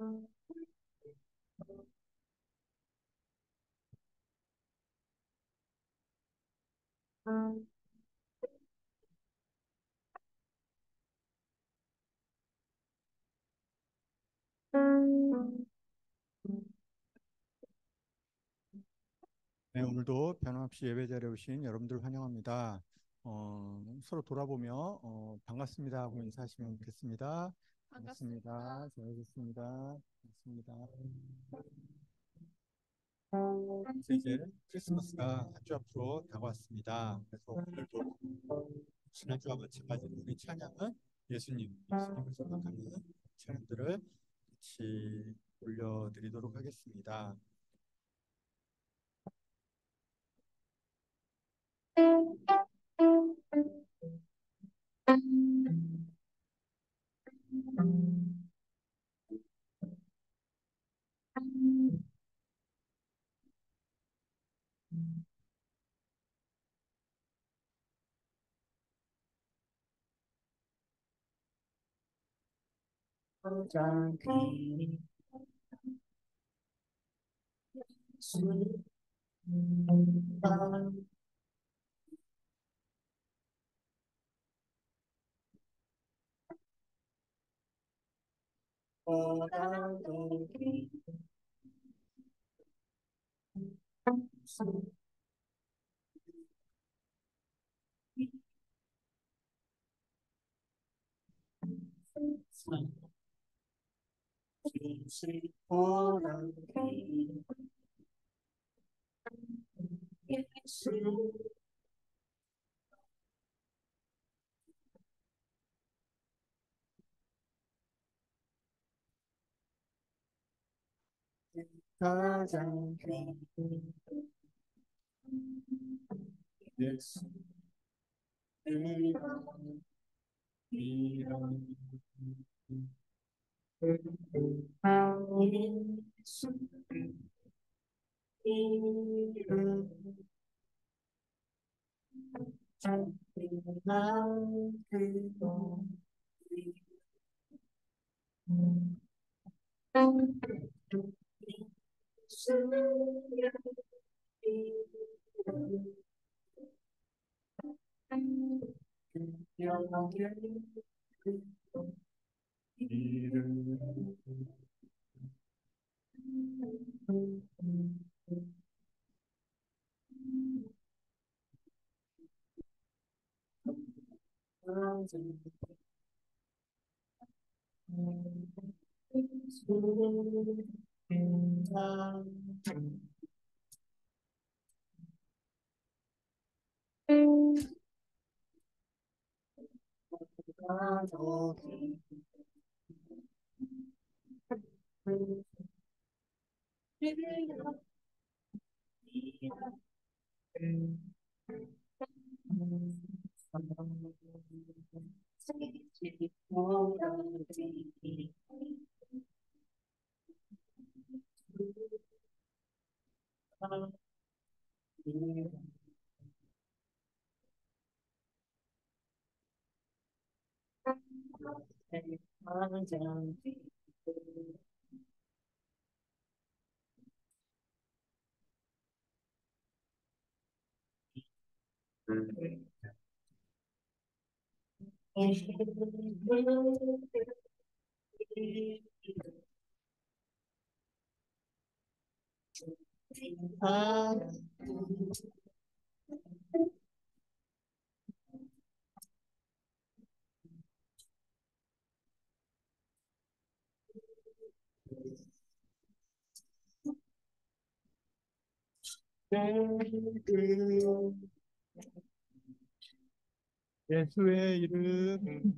네, 오늘도 변함없이 예배 자리에 오신 여러분들 환영합니다. 서로 돌아보며 반갑습니다 하고 인사하시면 좋겠습니다. 반갑습니다. 잘 오셨습니다. 반갑습니다. 그래서 이제 크리스마스가 한 주 앞으로 다가왔습니다. 그래서 오늘도 지난주와 마찬가지로 우리 찬양은 예수님을 생각하는 찬양들을 같이 올려드리도록 하겠습니다. 가장 예수 이름 이름 예수의 이름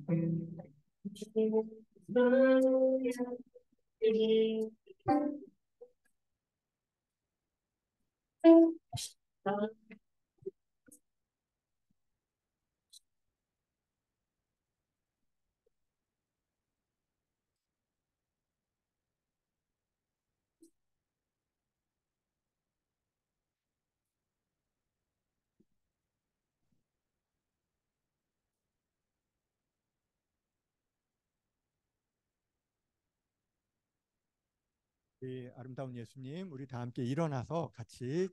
예, 아름다운 예수님, 우리 다 함께 일어나서 같이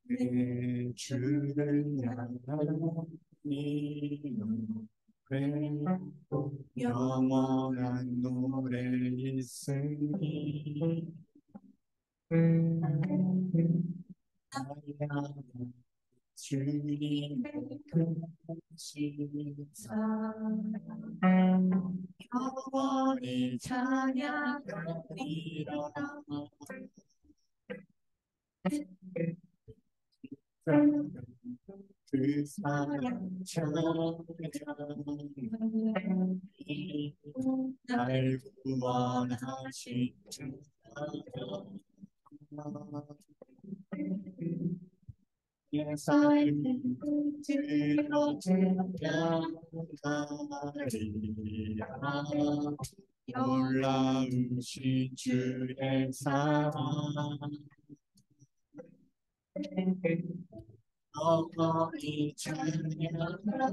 내 주를 향한 이 노래 영원한 노래 있으니 주님의 크신 사랑 영원히 찬양하리라 그 사랑 찬양하리 날 구원하신 주 내 삶을 들어주리라 놀라우신 주의 사랑 어머니 찬양하리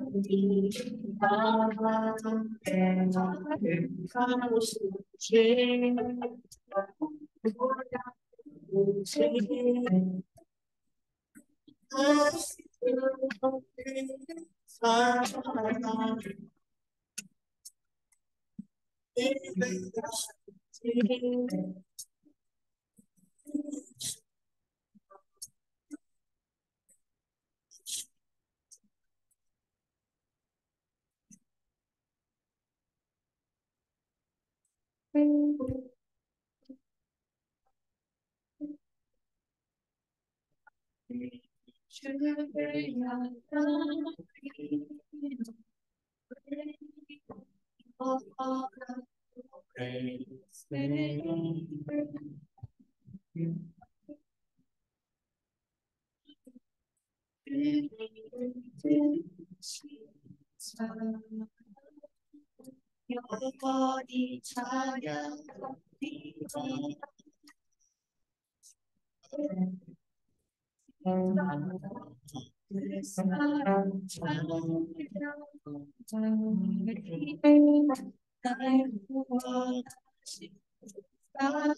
가고 싶지 주를 향한 praise 영원히 찬양하리라 그 사랑 찬양하리 날 구원하신 사랑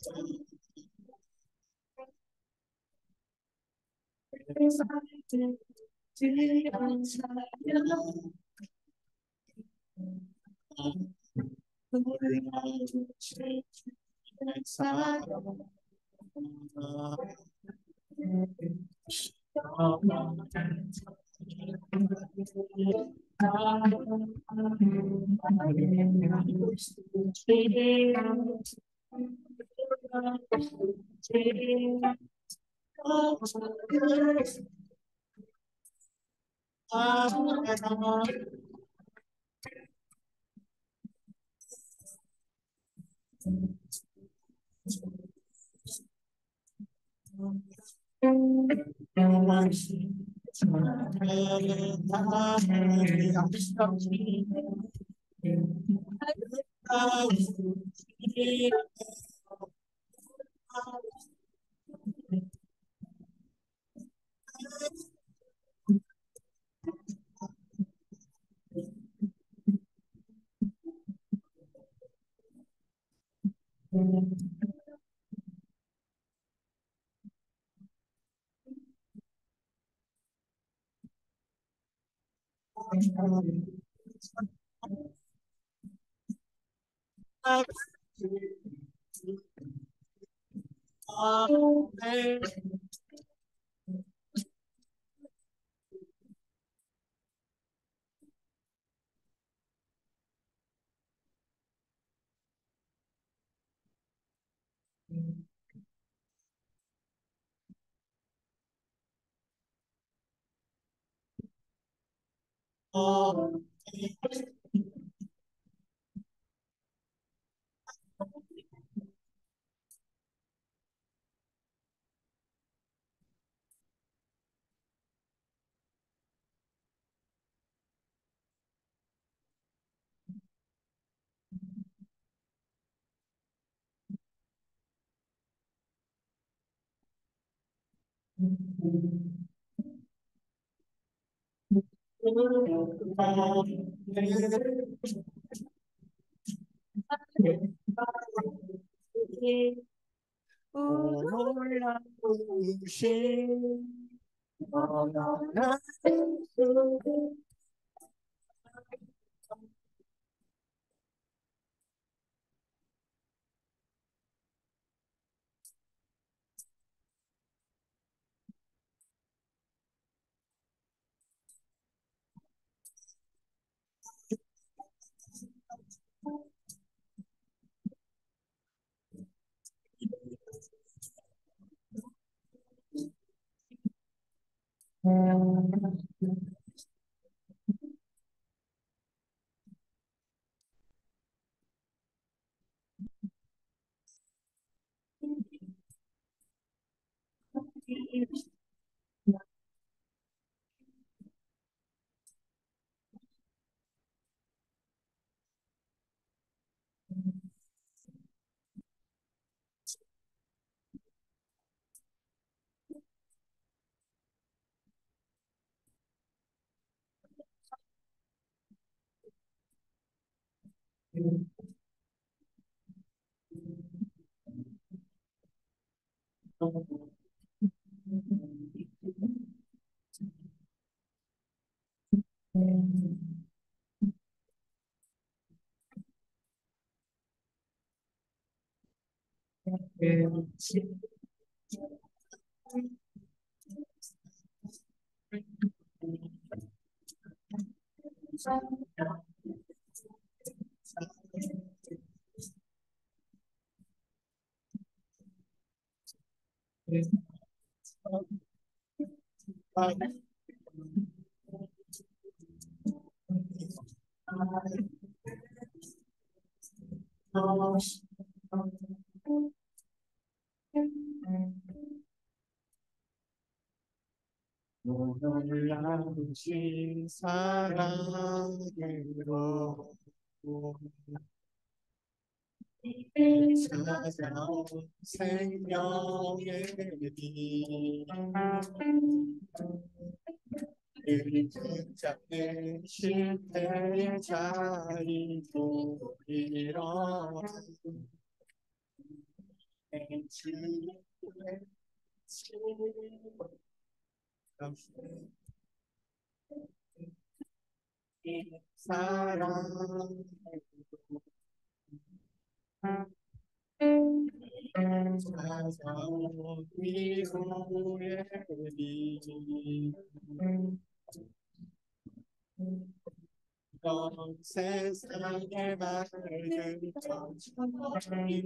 그 사랑 들려 찬양 놀라우신 주의 사랑 올라오신 어머나 놀라우신 사랑으로 찾아온 생명의 빛 그 붙잡는 실패의 자리도 일어나 주의 사랑 찾아온 위로의 빛 넌 세상의 맑은 천천히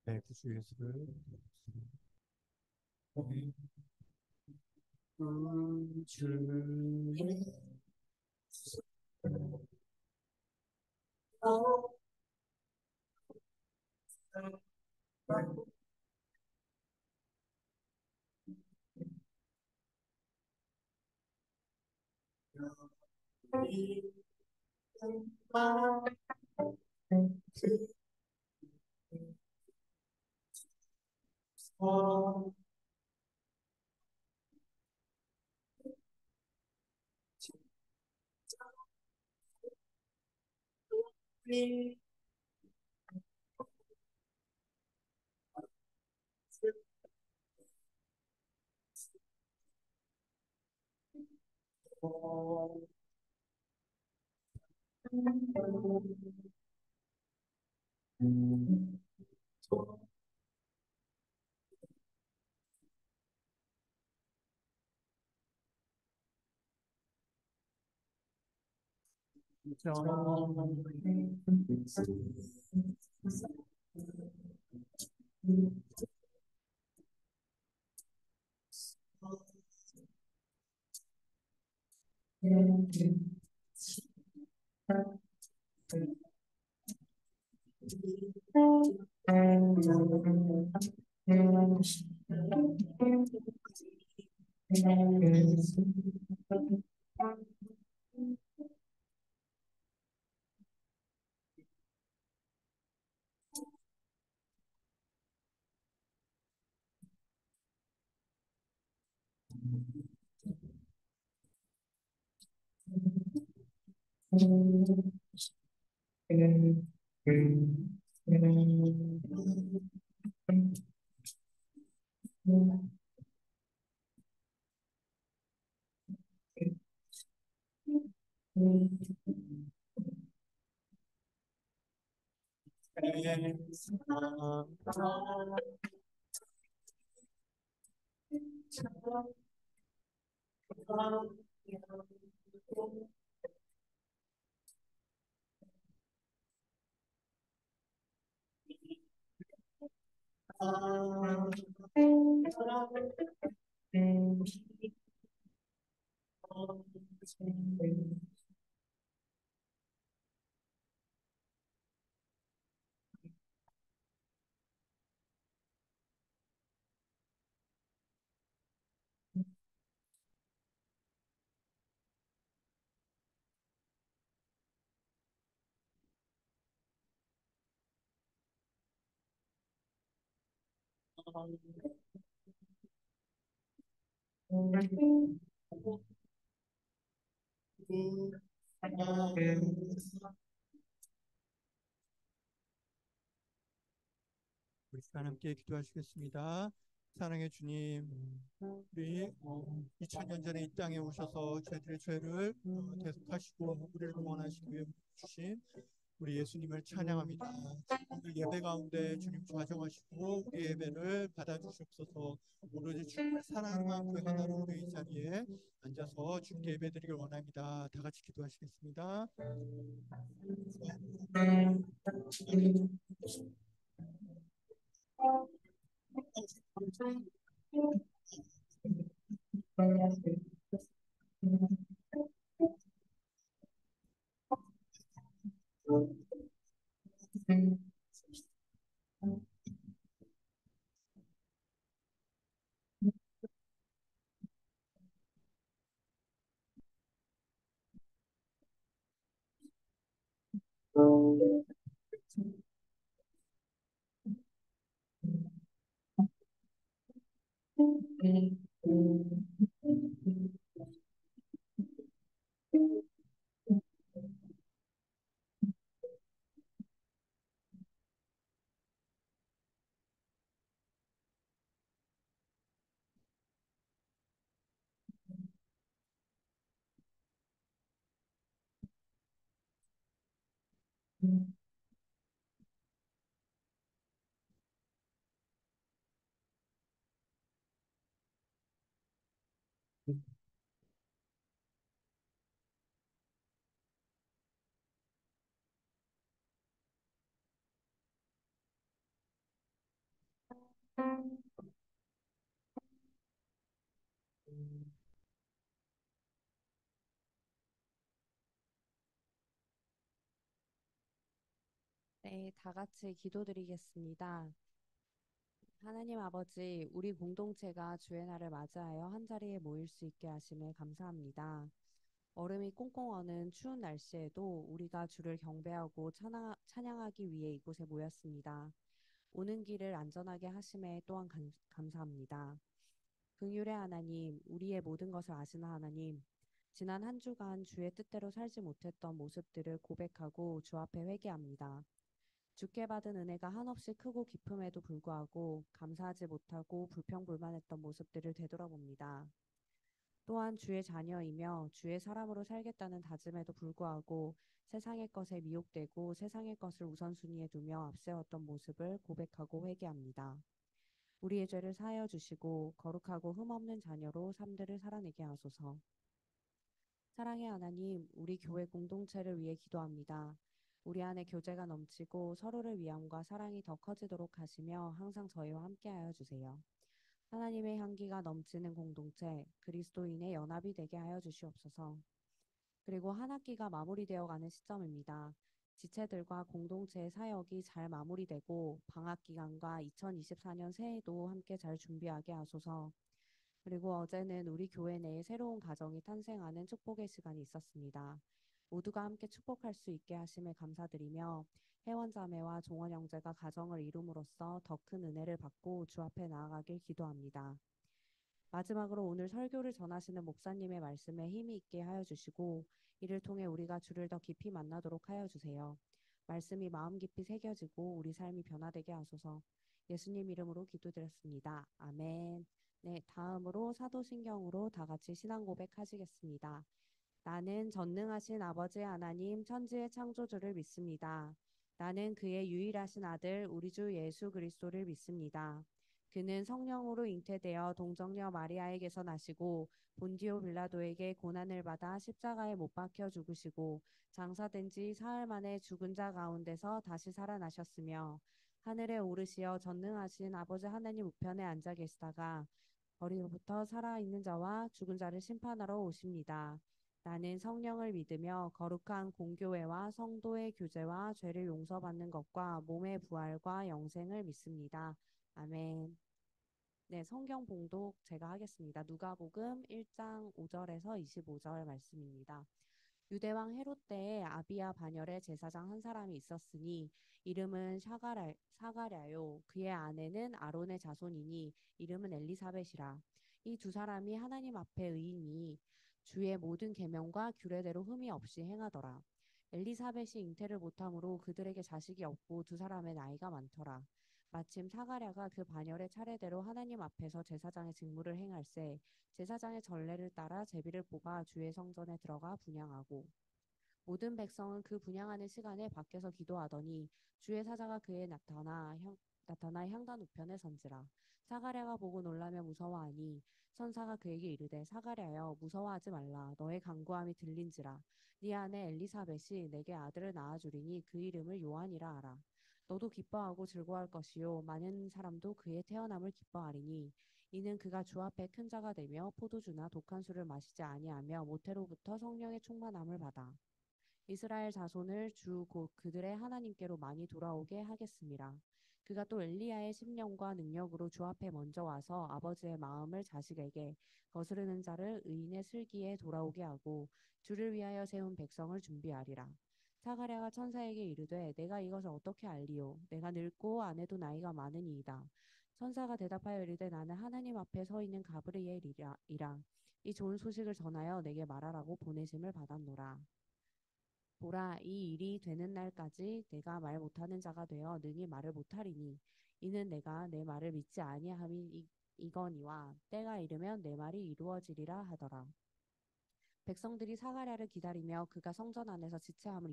네, 구주 예수를 구주의 우리 시간 함께 기도하시겠습니다. 사랑의 주님, 우리 2000년 전에 이 땅에 오셔서 저희들의 죄를 대속하시고 우리를 구원하시기 위해 주신 우리 예수님을 찬양합니다. 오늘 예배 가운데 주님 좌정하시고 우리 예배를 받아주시옵소서. 오로지 주님을 사랑하는 그 하나로 우리 이 자리에 앉아서 주께 예배드리길 원합니다. 다 같이 기도하시겠습니다. 네, 다 같이 기도드리겠습니다. 하나님 아버지, 우리 공동체가 주의 날을 맞이하여 한자리에 모일 수 있게 하심에 감사합니다. 얼음이 꽁꽁 어는 추운 날씨에도 우리가 주를 경배하고 찬양하기 위해 이곳에 모였습니다. 오는 길을 안전하게 하심에 또한 감사합니다. 긍휼의 하나님, 우리의 모든 것을 아시는 하나님, 지난 한 주간 주의 뜻대로 살지 못했던 모습들을 고백하고 주 앞에 회개합니다. 주께 받은 은혜가 한없이 크고 깊음에도 불구하고 감사하지 못하고 불평불만했던 모습들을 되돌아봅니다. 또한 주의 자녀이며 주의 사람으로 살겠다는 다짐에도 불구하고 세상의 것에 미혹되고 세상의 것을 우선순위에 두며 앞세웠던 모습을 고백하고 회개합니다. 우리의 죄를 사하여 주시고 거룩하고 흠없는 자녀로 삶들을 살아내게 하소서. 사랑의 하나님, 우리 교회 공동체를 위해 기도합니다. 우리 안에 교제가 넘치고 서로를 위함과 사랑이 더 커지도록 하시며 항상 저희와 함께하여 주세요. 하나님의 향기가 넘치는 공동체, 그리스도인의 연합이 되게 하여 주시옵소서. 그리고 한 학기가 마무리되어 가는 시점입니다. 지체들과 공동체의 사역이 잘 마무리되고 방학 기간과 2024년 새해도 함께 잘 준비하게 하소서. 그리고 어제는 우리 교회 내에 새로운 가정이 탄생하는 축복의 시간이 있었습니다. 모두가 함께 축복할 수 있게 하심에 감사드리며 회원자매와 종원 형제가 가정을 이룸으로써 더 큰 은혜를 받고 주 앞에 나아가길 기도합니다. 마지막으로 오늘 설교를 전하시는 목사님의 말씀에 힘이 있게 하여 주시고 이를 통해 우리가 주를 더 깊이 만나도록 하여 주세요. 말씀이 마음 깊이 새겨지고 우리 삶이 변화되게 하소서. 예수님 이름으로 기도드렸습니다. 아멘. 네, 다음으로 사도신경으로 다 같이 신앙 고백하시겠습니다. 나는 전능하신 아버지 하나님 천지의 창조주를 믿습니다. 나는 그의 유일하신 아들 우리 주 예수 그리스도를 믿습니다. 그는 성령으로 잉태되어 동정녀 마리아에게서 나시고 본디오 빌라도에게 고난을 받아 십자가에 못 박혀 죽으시고 장사된 지 사흘 만에 죽은 자 가운데서 다시 살아나셨으며 하늘에 오르시어 전능하신 아버지 하나님 우편에 앉아 계시다가 머리로부터 살아있는 자와 죽은 자를 심판하러 오십니다. 나는 성령을 믿으며 거룩한 공교회와 성도의 교제와 죄를 용서받는 것과 몸의 부활과 영생을 믿습니다. 아멘. 네, 성경 봉독 제가 하겠습니다. 누가복음 1장 5절에서 25절 말씀입니다. 유대왕 헤롯 때에 아비야 반열에 제사장 한 사람이 있었으니 이름은 사가랴요. 그의 아내는 아론의 자손이니 이름은 엘리사벳이라. 이 두 사람이 하나님 앞에 의인이 주의 모든 계명과 규례대로 흠이 없이 행하더라. 엘리사벳이 잉태를 못함으로 그들에게 자식이 없고 두 사람의 나이가 많더라. 마침 사가랴가 그 반열의 차례대로 하나님 앞에서 제사장의 직무를 행할세 제사장의 전례를 따라 제비를 뽑아 주의 성전에 들어가 분향하고 모든 백성은 그 분향하는 시간에 밖에서 기도하더니 주의 사자가 그에 나타나 향단 우편에 선지라. 사가랴가 보고 놀라며 무서워하니 천사가 그에게 이르되 사가랴여 무서워하지 말라 너의 간구함이 들린지라 네 아내 엘리사벳이 내게 아들을 낳아주리니 그 이름을 요한이라 하라. 너도 기뻐하고 즐거워할 것이요 많은 사람도 그의 태어남을 기뻐하리니 이는 그가 주 앞에 큰 자가 되며 포도주나 독한 술을 마시지 아니하며 모태로부터 성령의 충만함을 받아 이스라엘 자손을 주 곧 그들의 하나님께로 많이 돌아오게 하겠습니다. 그가 또 엘리야의 심령과 능력으로 주 앞에 먼저 와서 아버지의 마음을 자식에게 거스르는 자를 의인의 슬기에 돌아오게 하고 주를 위하여 세운 백성을 준비하리라. 사가랴가 천사에게 이르되 내가 이것을 어떻게 알리요? 내가 늙고 아내도 나이가 많으니이다. 천사가 대답하여 이르되 나는 하나님 앞에 서 있는 가브리엘이라. 이 좋은 소식을 전하여 내게 말하라고 보내심을 받았노라. 보라, 이 일이 되는 날까지 내가 말 못하는 자가 되어 능히 말을 못하리니 이는 내가 내 말을 믿지 아니함이거니와 때가 이르면 내 말이 이루어지리라 하더라. 백성들이 사가랴를 기다리며 그가 성전 안에서 지체함을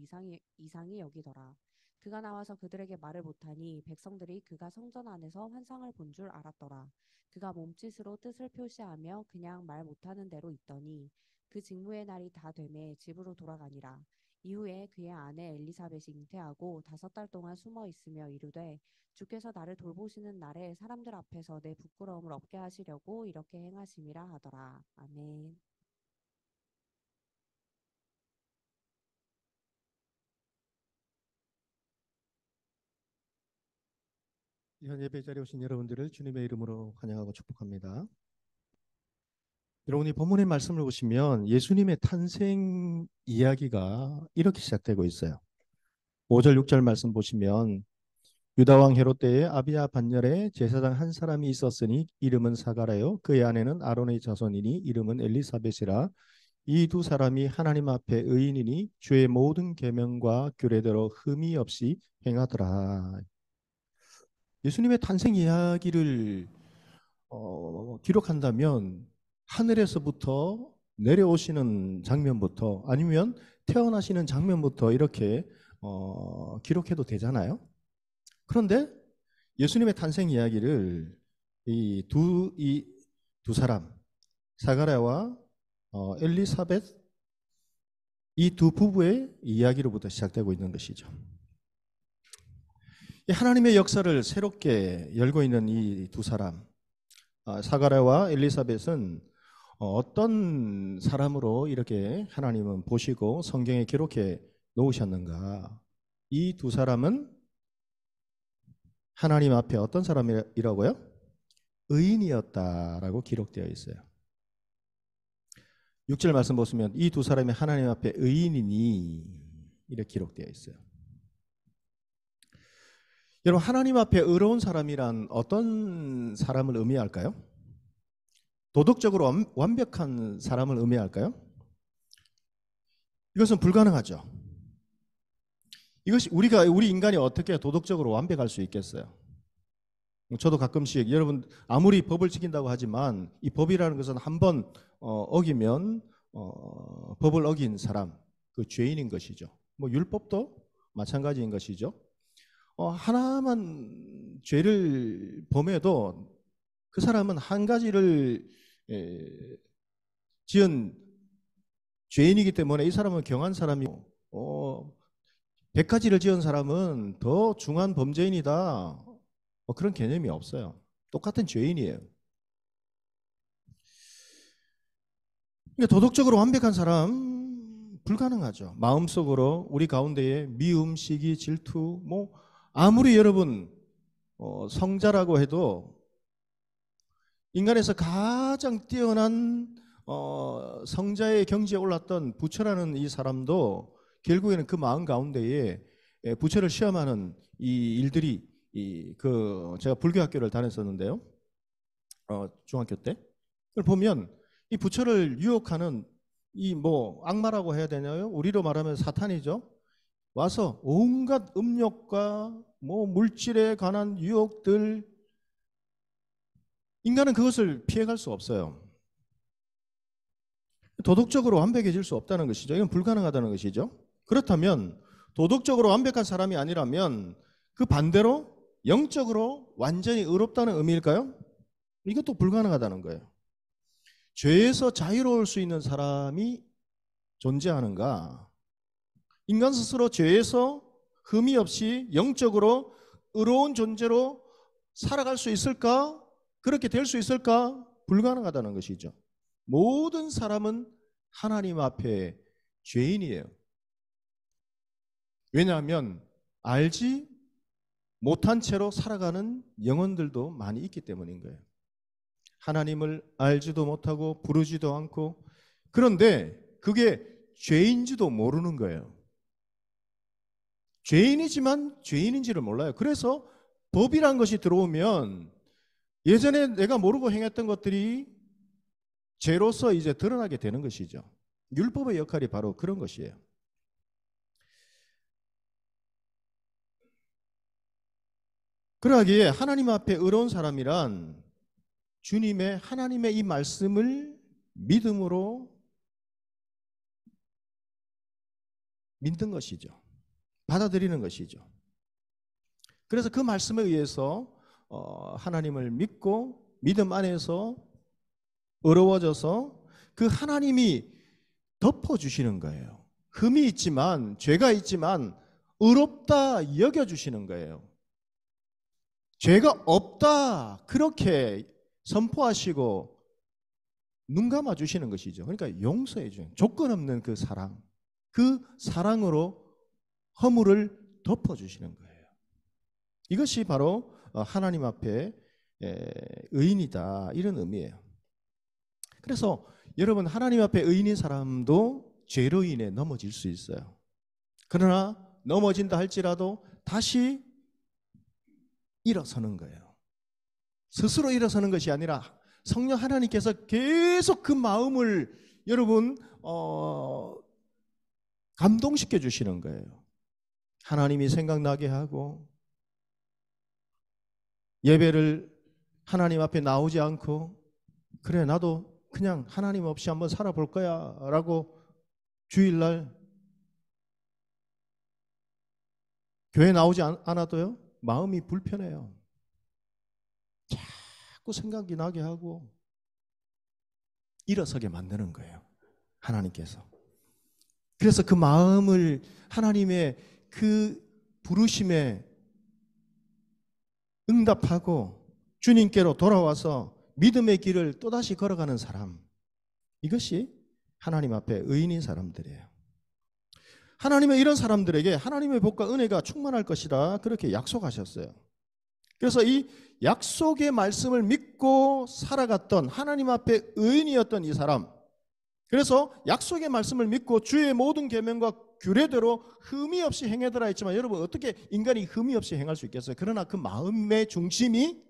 이상히 여기더라. 그가 나와서 그들에게 말을 못하니 백성들이 그가 성전 안에서 환상을 본 줄 알았더라. 그가 몸짓으로 뜻을 표시하며 그냥 말 못하는 대로 있더니 그 직무의 날이 다 되매 집으로 돌아가니라. 이후에 그의 아내 엘리사벳이 잉태하고 5달 동안 숨어 있으며 이르되 주께서 나를 돌보시는 날에 사람들 앞에서 내 부끄러움을 없게 하시려고 이렇게 행하심이라 하더라. 아멘. 현 예배 자리에 오신 여러분들을 주님의 이름으로 환영하고 축복합니다. 여러분이 본문의 말씀을 보시면 예수님의 탄생 이야기가 이렇게 시작되고 있어요. 5절 6절 말씀 보시면 유다 왕 헤롯 때에 아비야 반열에 제사장 한 사람이 있었으니 이름은 사가랴요 그의 아내는 아론의 자손이니 이름은 엘리사벳이라. 이 두 사람이 하나님 앞에 의인이니 주의 모든 계명과 규례대로 흠이 없이 행하더라. 예수님의 탄생 이야기를 기록한다면 하늘에서부터 내려오시는 장면부터 아니면 태어나시는 장면부터 이렇게 기록해도 되잖아요. 그런데 예수님의 탄생 이야기를 이 두 사람 사가랴와 엘리사벳 이 두 부부의 이야기로부터 시작되고 있는 것이죠. 하나님의 역사를 새롭게 열고 있는 이 두 사람 사가랴와 엘리사벳은 어떤 사람으로 이렇게 하나님은 보시고 성경에 기록해 놓으셨는가? 이 두 사람은 하나님 앞에 어떤 사람이라고요? 의인이었다라고 기록되어 있어요. 6절 말씀 보시면 이 두 사람이 하나님 앞에 의인이니 이렇게 기록되어 있어요. 여러분 하나님 앞에 의로운 사람이란 어떤 사람을 의미할까요? 도덕적으로 완벽한 사람을 의미할까요? 이것은 불가능하죠. 이것이 우리 인간이 어떻게 도덕적으로 완벽할 수 있겠어요? 저도 가끔씩 여러분 아무리 법을 지킨다고 하지만 이 법이라는 것은 한번 어기면 법을 어긴 사람 그 죄인인 것이죠. 뭐 율법도 마찬가지인 것이죠. 하나만 죄를 범해도 그 사람은 한 가지를 지은 죄인이기 때문에 이 사람은 경한 사람이고 100가지를 지은 사람은 더 중한 범죄인이다. 그런 개념이 없어요. 똑같은 죄인이에요. 그러니까 도덕적으로 완벽한 사람 불가능하죠. 마음속으로 우리 가운데에 미움, 시기, 질투 뭐 아무리 여러분 성자라고 해도 인간에서 가장 뛰어난 성자의 경지에 올랐던 부처라는 이 사람도 결국에는 그 마음 가운데에 부처를 시험하는 이 일들이 제가 불교학교를 다녔었는데요. 중학교 때. 그걸 보면 이 부처를 유혹하는 이 뭐 악마라고 해야 되나요? 우리로 말하면 사탄이죠. 와서 온갖 음욕과 뭐 물질에 관한 유혹들 인간은 그것을 피해갈 수 없어요. 도덕적으로 완벽해질 수 없다는 것이죠. 이건 불가능하다는 것이죠. 그렇다면 도덕적으로 완벽한 사람이 아니라면 그 반대로 영적으로 완전히 의롭다는 의미일까요? 이것도 불가능하다는 거예요. 죄에서 자유로울 수 있는 사람이 존재하는가? 인간 스스로 죄에서 흠이 없이 영적으로 의로운 존재로 살아갈 수 있을까? 그렇게 될 수 있을까? 불가능하다는 것이죠. 모든 사람은 하나님 앞에 죄인이에요. 왜냐하면 알지 못한 채로 살아가는 영혼들도 많이 있기 때문인 거예요. 하나님을 알지도 못하고 부르지도 않고 그런데 그게 죄인지도 모르는 거예요. 죄인이지만 죄인인지를 몰라요. 그래서 법이란 것이 들어오면 예전에 내가 모르고 행했던 것들이 죄로서 이제 드러나게 되는 것이죠. 율법의 역할이 바로 그런 것이에요. 그러기에 하나님 앞에 의로운 사람이란 하나님의 이 말씀을 믿음으로 믿는 것이죠. 받아들이는 것이죠. 그래서 그 말씀에 의해서 하나님을 믿고 믿음 안에서 어려워져서 그 하나님이 덮어주시는 거예요. 흠이 있지만, 죄가 있지만 의롭다 여겨주시는 거예요. 죄가 없다 그렇게 선포하시고 눈 감아 주시는 것이죠. 그러니까 용서해 주는, 조건 없는 그 사랑, 그 사랑으로 허물을 덮어주시는 거예요. 이것이 바로 하나님 앞에 의인이다, 이런 의미예요. 그래서 여러분, 하나님 앞에 의인인 사람도 죄로 인해 넘어질 수 있어요. 그러나 넘어진다 할지라도 다시 일어서는 거예요. 스스로 일어서는 것이 아니라 성령 하나님께서 계속 그 마음을 여러분 감동시켜 주시는 거예요. 하나님이 생각나게 하고, 예배를 하나님 앞에 나오지 않고, 그래 나도 그냥 하나님 없이 한번 살아볼 거야 라고 주일날 교회 나오지 않아도요 마음이 불편해요. 자꾸 생각이 나게 하고 일어서게 만드는 거예요, 하나님께서. 그래서 그 마음을 하나님의 그 부르심에 응답하고 주님께로 돌아와서 믿음의 길을 또다시 걸어가는 사람, 이것이 하나님 앞에 의인인 사람들이에요. 하나님의 이런 사람들에게 하나님의 복과 은혜가 충만할 것이라 그렇게 약속하셨어요. 그래서 이 약속의 말씀을 믿고 살아갔던 하나님 앞에 의인이었던 이 사람, 그래서 약속의 말씀을 믿고 주의 모든 계명과 규례대로 흠이 없이 행하더라 했지만, 여러분 어떻게 인간이 흠이 없이 행할 수 있겠어요? 그러나 그 마음의 중심이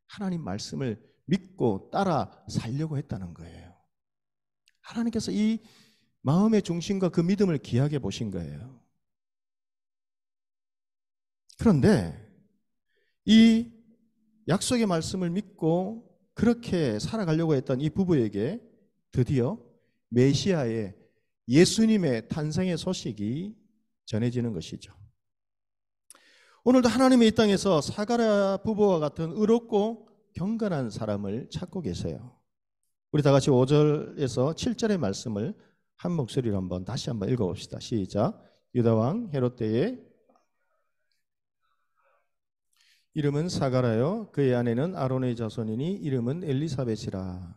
하나님 말씀을 믿고 따라 살려고 했다는 거예요. 하나님께서 이 마음의 중심과 그 믿음을 귀하게 보신 거예요. 그런데 이 약속의 말씀을 믿고 그렇게 살아가려고 했던 이 부부에게 드디어 메시아의 예수님의 탄생의 소식이 전해지는 것이죠. 오늘도 하나님의 이 땅에서 사가랴 부부와 같은 의롭고 경건한 사람을 찾고 계세요. 우리 다 같이 5절에서 7절의 말씀을 한 목소리로 다시 한번 읽어봅시다. 시작. 유다왕 헤롯 때에 이름은 사가랴요, 그의 아내는 아론의 자손이니 이름은 엘리사벳이라.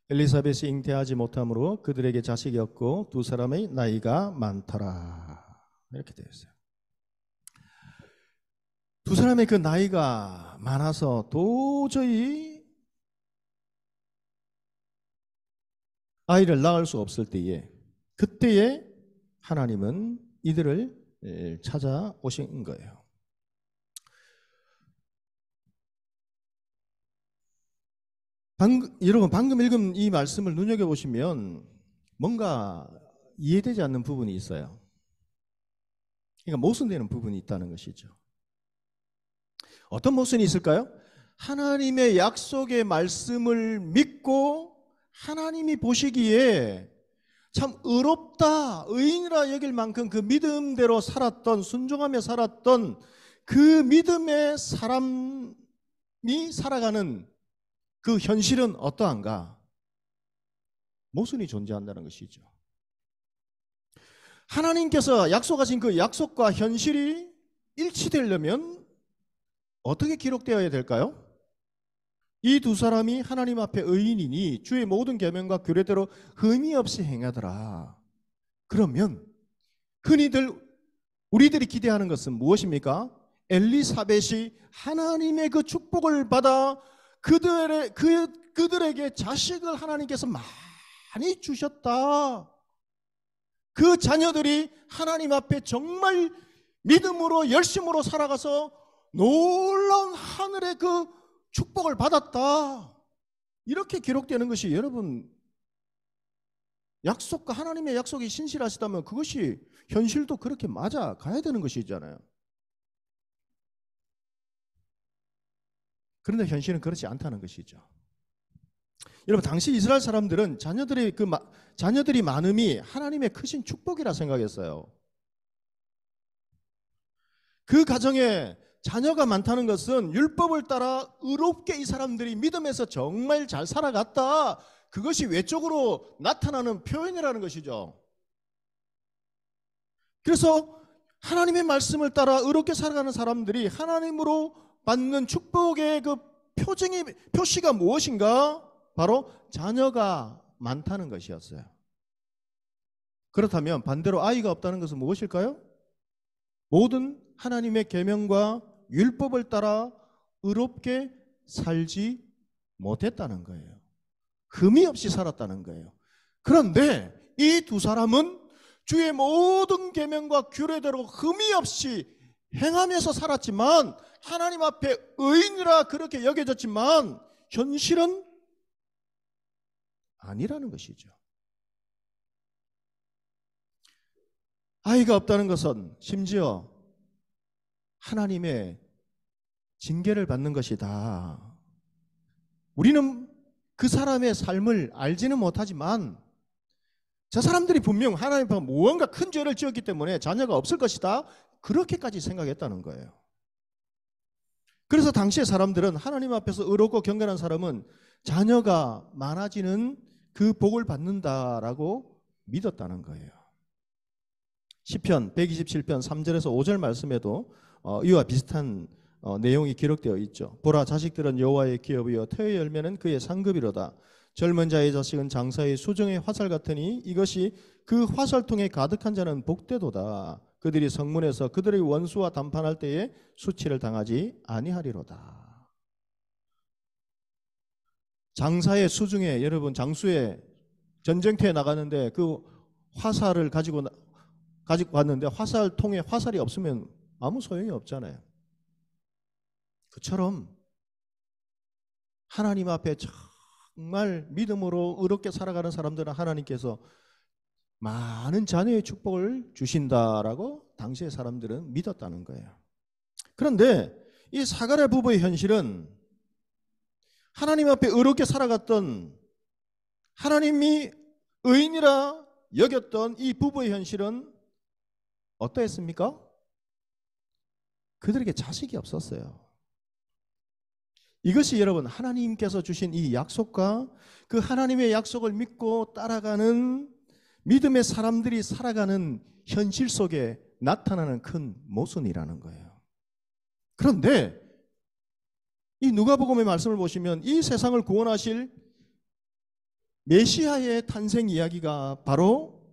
엘리사벳이 잉태하지 못함으로 그들에게 자식이 없고 두 사람의 나이가 많더라. 이렇게 되어 있어요. 두 사람의 그 나이가 많아서 도저히 아이를 낳을 수 없을 때에, 그때에 하나님은 이들을 찾아오신 거예요. 여러분 방금 읽은 이 말씀을 눈여겨보시면 뭔가 이해되지 않는 부분이 있어요. 그러니까 모순되는 부분이 있다는 것이죠. 어떤 모순이 있을까요? 하나님의 약속의 말씀을 믿고 하나님이 보시기에 참 의롭다, 의인이라 여길 만큼 그 믿음대로 살았던, 순종하며 살았던 그 믿음의 사람이 살아가는 그 현실은 어떠한가? 모순이 존재한다는 것이죠. 하나님께서 약속하신 그 약속과 현실이 일치되려면 어떻게 기록되어야 될까요? 이 두 사람이 하나님 앞에 의인이니 주의 모든 계명과 규례대로 흠이 없이 행하더라. 그러면 흔히들 우리들이 기대하는 것은 무엇입니까? 엘리사벳이 하나님의 그 축복을 받아 그들에게 자식을 하나님께서 많이 주셨다. 그 자녀들이 하나님 앞에 정말 믿음으로 열심으로 살아가서 놀라운 하늘의 그 축복을 받았다. 이렇게 기록되는 것이, 여러분 약속과 하나님의 약속이 신실하시다면 그것이 현실도 그렇게 맞아가야 되는 것이잖아요. 그런데 현실은 그렇지 않다는 것이죠. 여러분, 당시 이스라엘 사람들은 자녀들이 많음이 하나님의 크신 축복이라 생각했어요. 그 가정에 자녀가 많다는 것은 율법을 따라 의롭게 이 사람들이 믿음에서 정말 잘 살아갔다, 그것이 외적으로 나타나는 표현이라는 것이죠. 그래서 하나님의 말씀을 따라 의롭게 살아가는 사람들이 하나님으로 받는 축복의 그 표시가 무엇인가? 바로 자녀가 많다는 것이었어요. 그렇다면 반대로 아이가 없다는 것은 무엇일까요? 모든 하나님의 계명과 율법을 따라 의롭게 살지 못했다는 거예요. 흠이 없이 살았다는 거예요. 그런데 이 두 사람은 주의 모든 계명과 규례대로 흠이 없이 행하면서 살았지만, 하나님 앞에 의인이라 그렇게 여겨졌지만 현실은 아니라는 것이죠. 아이가 없다는 것은 심지어 하나님의 징계를 받는 것이다. 우리는 그 사람의 삶을 알지는 못하지만 저 사람들이 분명 하나님 앞에 무언가 큰 죄를 지었기 때문에 자녀가 없을 것이다, 그렇게까지 생각했다는 거예요. 그래서 당시의 사람들은 하나님 앞에서 의롭고 경건한 사람은 자녀가 많아지는 그 복을 받는다라고 믿었다는 거예요. 시편 127편 3절에서 5절 말씀에도 이와 비슷한 내용이 기록되어 있죠. 보라, 자식들은 여호와의 기업이요 태의 열매는 그의 상급이로다. 젊은 자의 자식은 장사의 수정의 화살 같으니 이것이 그 화살통에 가득한 자는 복되도다. 그들이 성문에서 그들의 원수와 담판할 때에 수치를 당하지 아니하리로다. 장사의 수중에, 여러분 장수에 전쟁터에 나가는데 그 화살을 가지고 왔는데 화살통에 화살이 없으면 아무 소용이 없잖아요. 그처럼 하나님 앞에 정말 믿음으로 의롭게 살아가는 사람들은 하나님께서 많은 자녀의 축복을 주신다라고 당시의 사람들은 믿었다는 거예요. 그런데 이 사가랴 부부의 현실은 하나님 앞에 의롭게 살아갔던, 하나님이 의인이라 여겼던 이 부부의 현실은 어떠했습니까? 그들에게 자식이 없었어요. 이것이 여러분 하나님께서 주신 이 약속과 그 하나님의 약속을 믿고 따라가는 믿음의 사람들이 살아가는 현실 속에 나타나는 큰 모순이라는 거예요. 그런데 이 누가복음의 말씀을 보시면 이 세상을 구원하실 메시아의 탄생 이야기가 바로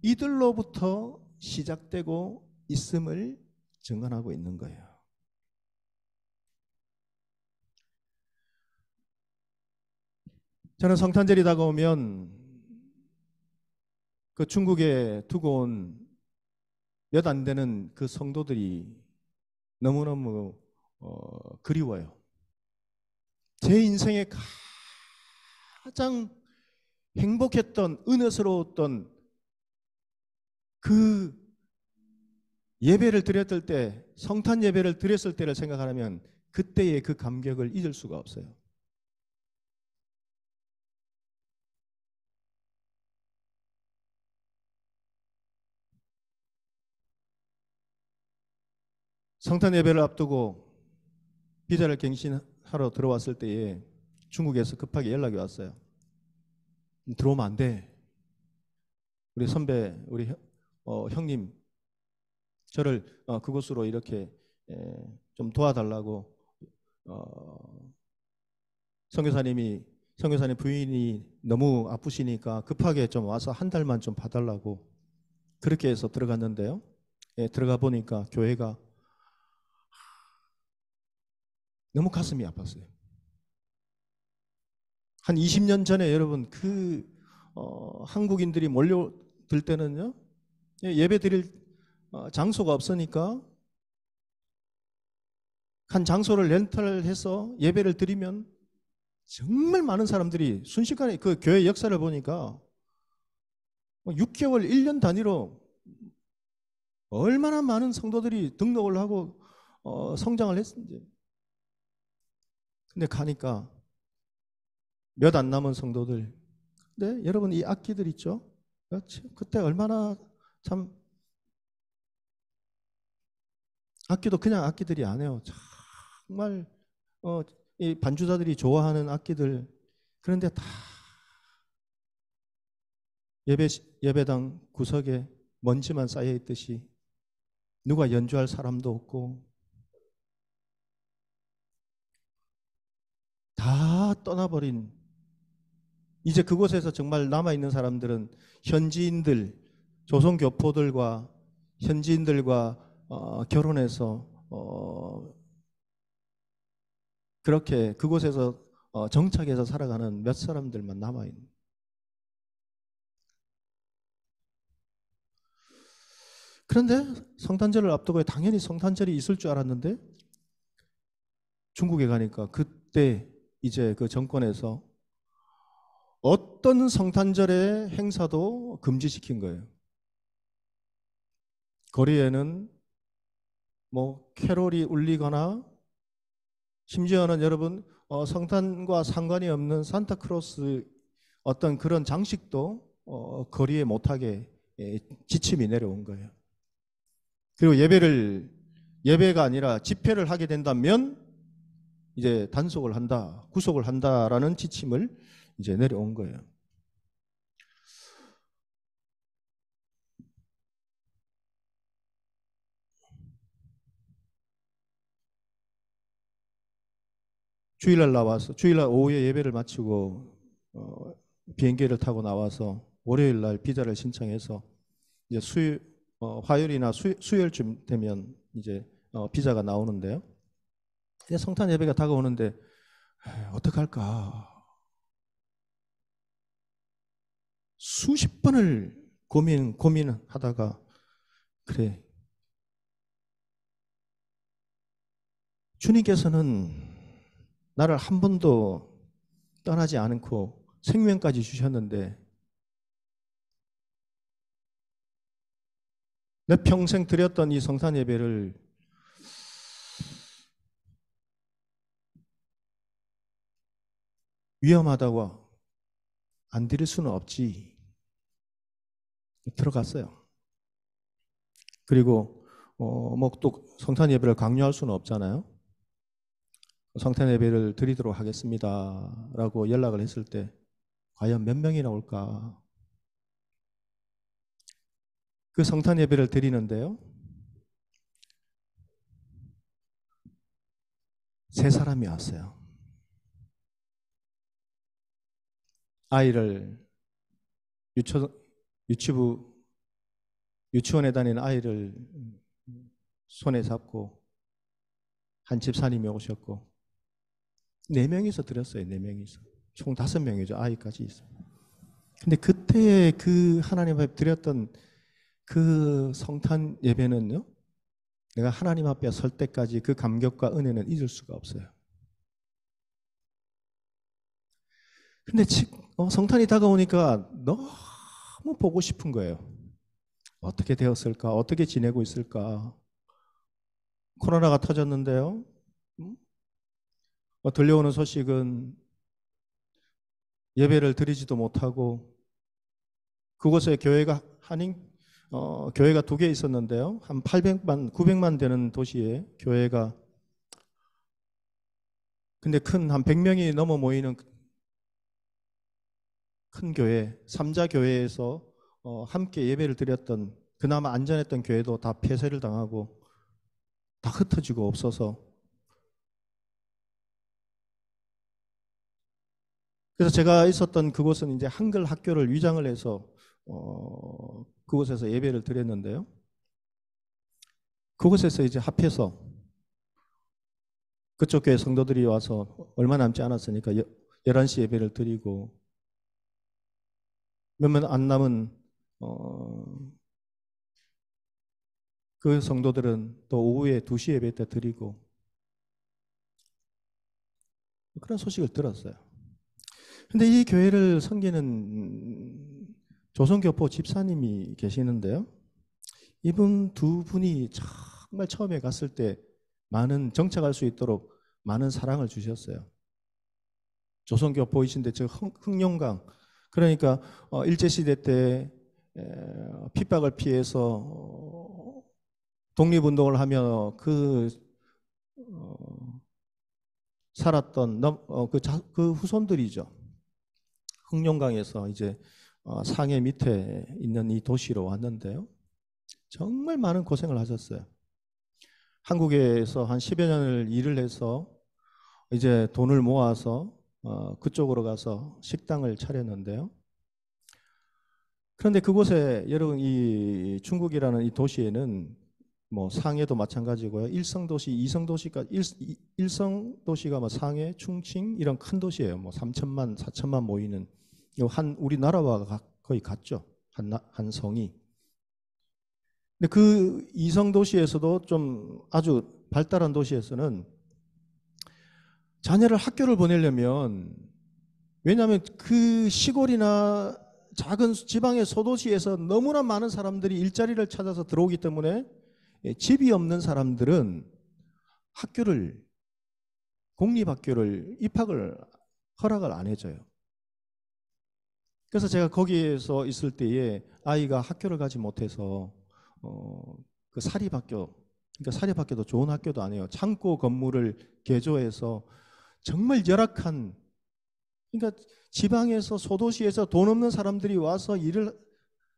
이들로부터 시작되고 있음을 증언하고 있는 거예요. 저는 성탄절이 다가오면 그 중국에 두고 온 몇 안 되는 그 성도들이 너무너무 그리워요. 제 인생에 가장 행복했던, 은혜스러웠던 그 예배를 드렸을 때, 성탄 예배를 드렸을 때를 생각하면 그때의 그 감격을 잊을 수가 없어요. 성탄 예배를 앞두고 비자를 갱신하러 들어왔을 때에 중국에서 급하게 연락이 왔어요. 들어오면 안 돼. 우리 선배, 우리 형님, 저를 그곳으로 이렇게 좀 도와달라고, 선교사님 부인이 너무 아프시니까 급하게 좀 와서 한 달만 좀 봐달라고, 그렇게 해서 들어갔는데요. 들어가 보니까 교회가 너무 가슴이 아팠어요. 한 20년 전에 여러분 한국인들이 몰려들 때는요, 예배 드릴 장소가 없으니까 한 장소를 렌탈해서 예배를 드리면 정말 많은 사람들이 순식간에, 그 교회 역사를 보니까 6개월, 1년 단위로 얼마나 많은 성도들이 등록을 하고 성장을 했는지. 근데 가니까 몇 안 남은 성도들. 근데 여러분 이 악기들 있죠? 그때 얼마나 참 악기도 그냥 악기들이 아니에요. 정말 이 반주자들이 좋아하는 악기들. 그런데 다 예배당 구석에 먼지만 쌓여 있듯이 누가 연주할 사람도 없고 다 떠나버린, 이제 그곳에서 정말 남아있는 사람들은 현지인들, 조선교포들과 현지인들과 결혼해서 그렇게 그곳에서 정착해서 살아가는 몇 사람들만 남아있는. 그런데 성탄절을 앞두고 당연히 성탄절이 있을 줄 알았는데 중국에 가니까 그때 이제 그 정권에서 어떤 성탄절의 행사도 금지시킨 거예요. 거리에는 뭐 캐롤이 울리거나 심지어는 여러분 성탄과 상관이 없는 산타크로스 어떤 그런 장식도 거리에 못하게 지침이 내려온 거예요. 그리고 예배가 아니라 집회를 하게 된다면 이제 단속을 한다, 구속을 한다라는 지침을 이제 내려온 거예요. 주일날 오후에 예배를 마치고 비행기를 타고 나와서 월요일 날 비자를 신청해서 이제 화요일이나 수요일쯤 되면 이제 비자가 나오는데요. 이제 성탄 예배가 다가오는데 어떡할까? 수십 번을 고민하다가 그래, 주님께서는 나를 한 번도 떠나지 않고 생명까지 주셨는데 내 평생 드렸던 이 성탄 예배를 위험하다고 안 드릴 수는 없지. 들어갔어요. 그리고 뭐 또 성탄 예배를 강요할 수는 없잖아요. 성탄 예배를 드리도록 하겠습니다 라고 연락을 했을 때 과연 몇 명이나 올까? 그 성탄 예배를 드리는데요, 3사람이 왔어요. 아이를 유치원에 다니는 아이를 손에 잡고 한 집사님이 오셨고 4명이서 드렸어요. 4명이서. 총 5명이죠. 아이까지 있어요. 근데 그때 그 하나님 앞에 드렸던 그 성탄 예배는요, 내가 하나님 앞에 설 때까지 그 감격과 은혜는 잊을 수가 없어요. 근데 성탄이 다가오니까 너무 보고 싶은 거예요. 어떻게 되었을까? 어떻게 지내고 있을까? 코로나가 터졌는데요. 들려오는 소식은 예배를 드리지도 못하고 그곳에 교회가 교회가 2개 있었는데요. 한 800만, 900만 되는 도시에 교회가, 근데 한 100명이 넘어 모이는 큰 교회, 3자 교회에서 함께 예배를 드렸던 그나마 안전했던 교회도 다 폐쇄를 당하고 다 흩어지고 없어서, 그래서 제가 있었던 그곳은 이제 한글 학교를 위장을 해서 그곳에서 예배를 드렸는데요. 그곳에서 이제 합해서 그쪽 교회 성도들이 와서 얼마 남지 않았으니까 11시 예배를 드리고 몇몇 안 남은 그 성도들은 또 오후에 2시 예배 때 드리고 그런 소식을 들었어요. 근데 이 교회를 섬기는 조선교포 집사님이 계시는데요. 이분 2분이 정말 처음에 갔을 때 정착할 수 있도록 많은 사랑을 주셨어요. 조선교포이신데 저 흑룡강, 그러니까 일제시대 때 핍박을 피해서 독립운동을 하며 살았던 그 후손들이죠. 흑룡강에서 이제 상해 밑에 있는 이 도시로 왔는데요. 정말 많은 고생을 하셨어요. 한국에서 한 10여 년을 일을 해서 이제 돈을 모아서 그쪽으로 가서 식당을 차렸는데요. 그런데 그곳에 여러분 이 중국이라는 이 도시에는 뭐 상해도 마찬가지고요. 일성도시, 이성도시가 일성도시가 뭐 상해, 충칭 이런 큰 도시예요. 뭐 3천만, 4천만 모이는 한 우리나라와 거의 같죠. 한 성이. 근데 그 이성 도시에서도 좀 아주 발달한 도시에서는 자녀를 학교를 보내려면, 왜냐하면 그 시골이나 작은 지방의 소도시에서 너무나 많은 사람들이 일자리를 찾아서 들어오기 때문에 집이 없는 사람들은 공립학교를 입학을 허락을 안 해줘요. 그래서 제가 거기에서 있을 때에 아이가 학교를 가지 못해서 그 사립학교, 그러니까 사립학교도 좋은 학교도 아니에요. 창고 건물을 개조해서 정말 열악한, 그러니까 지방에서 소도시에서 돈 없는 사람들이 와서 일을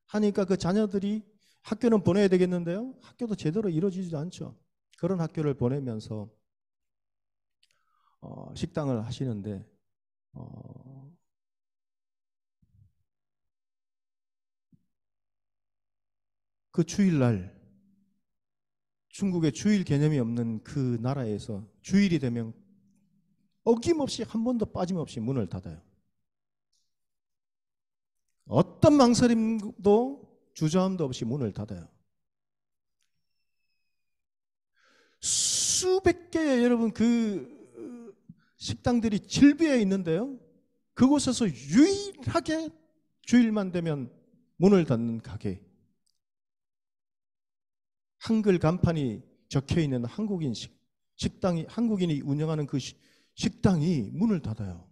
하니까 그 자녀들이 학교는 보내야 되겠는데요. 학교도 제대로 이루어지지도 않죠. 그런 학교를 보내면서 식당을 하시는데 그 주일날 중국의 주일 개념이 없는 그 나라에서 주일이 되면 어김없이 한 번도 빠짐없이 문을 닫아요. 어떤 망설임도 주저함도 없이 문을 닫아요. 수백 개의 여러분 그 식당들이 질비해 있는데요. 그곳에서 유일하게 주일만 되면 문을 닫는 가게. 한글 간판이 적혀 있는 식당이, 한국인이 운영하는 그 식당이 문을 닫아요.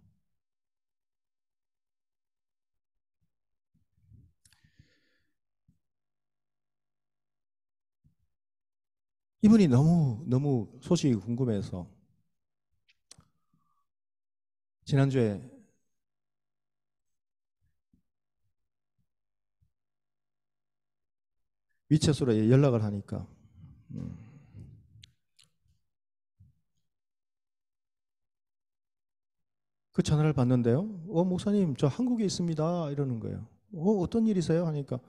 이분이 너무 소식이 궁금해서 지난주에 위챗으로 연락을 하니까 그 전화를 받는데요. 목사님 저 한국에 있습니다 이러는 거예요. 어떤 일이세요? 하니까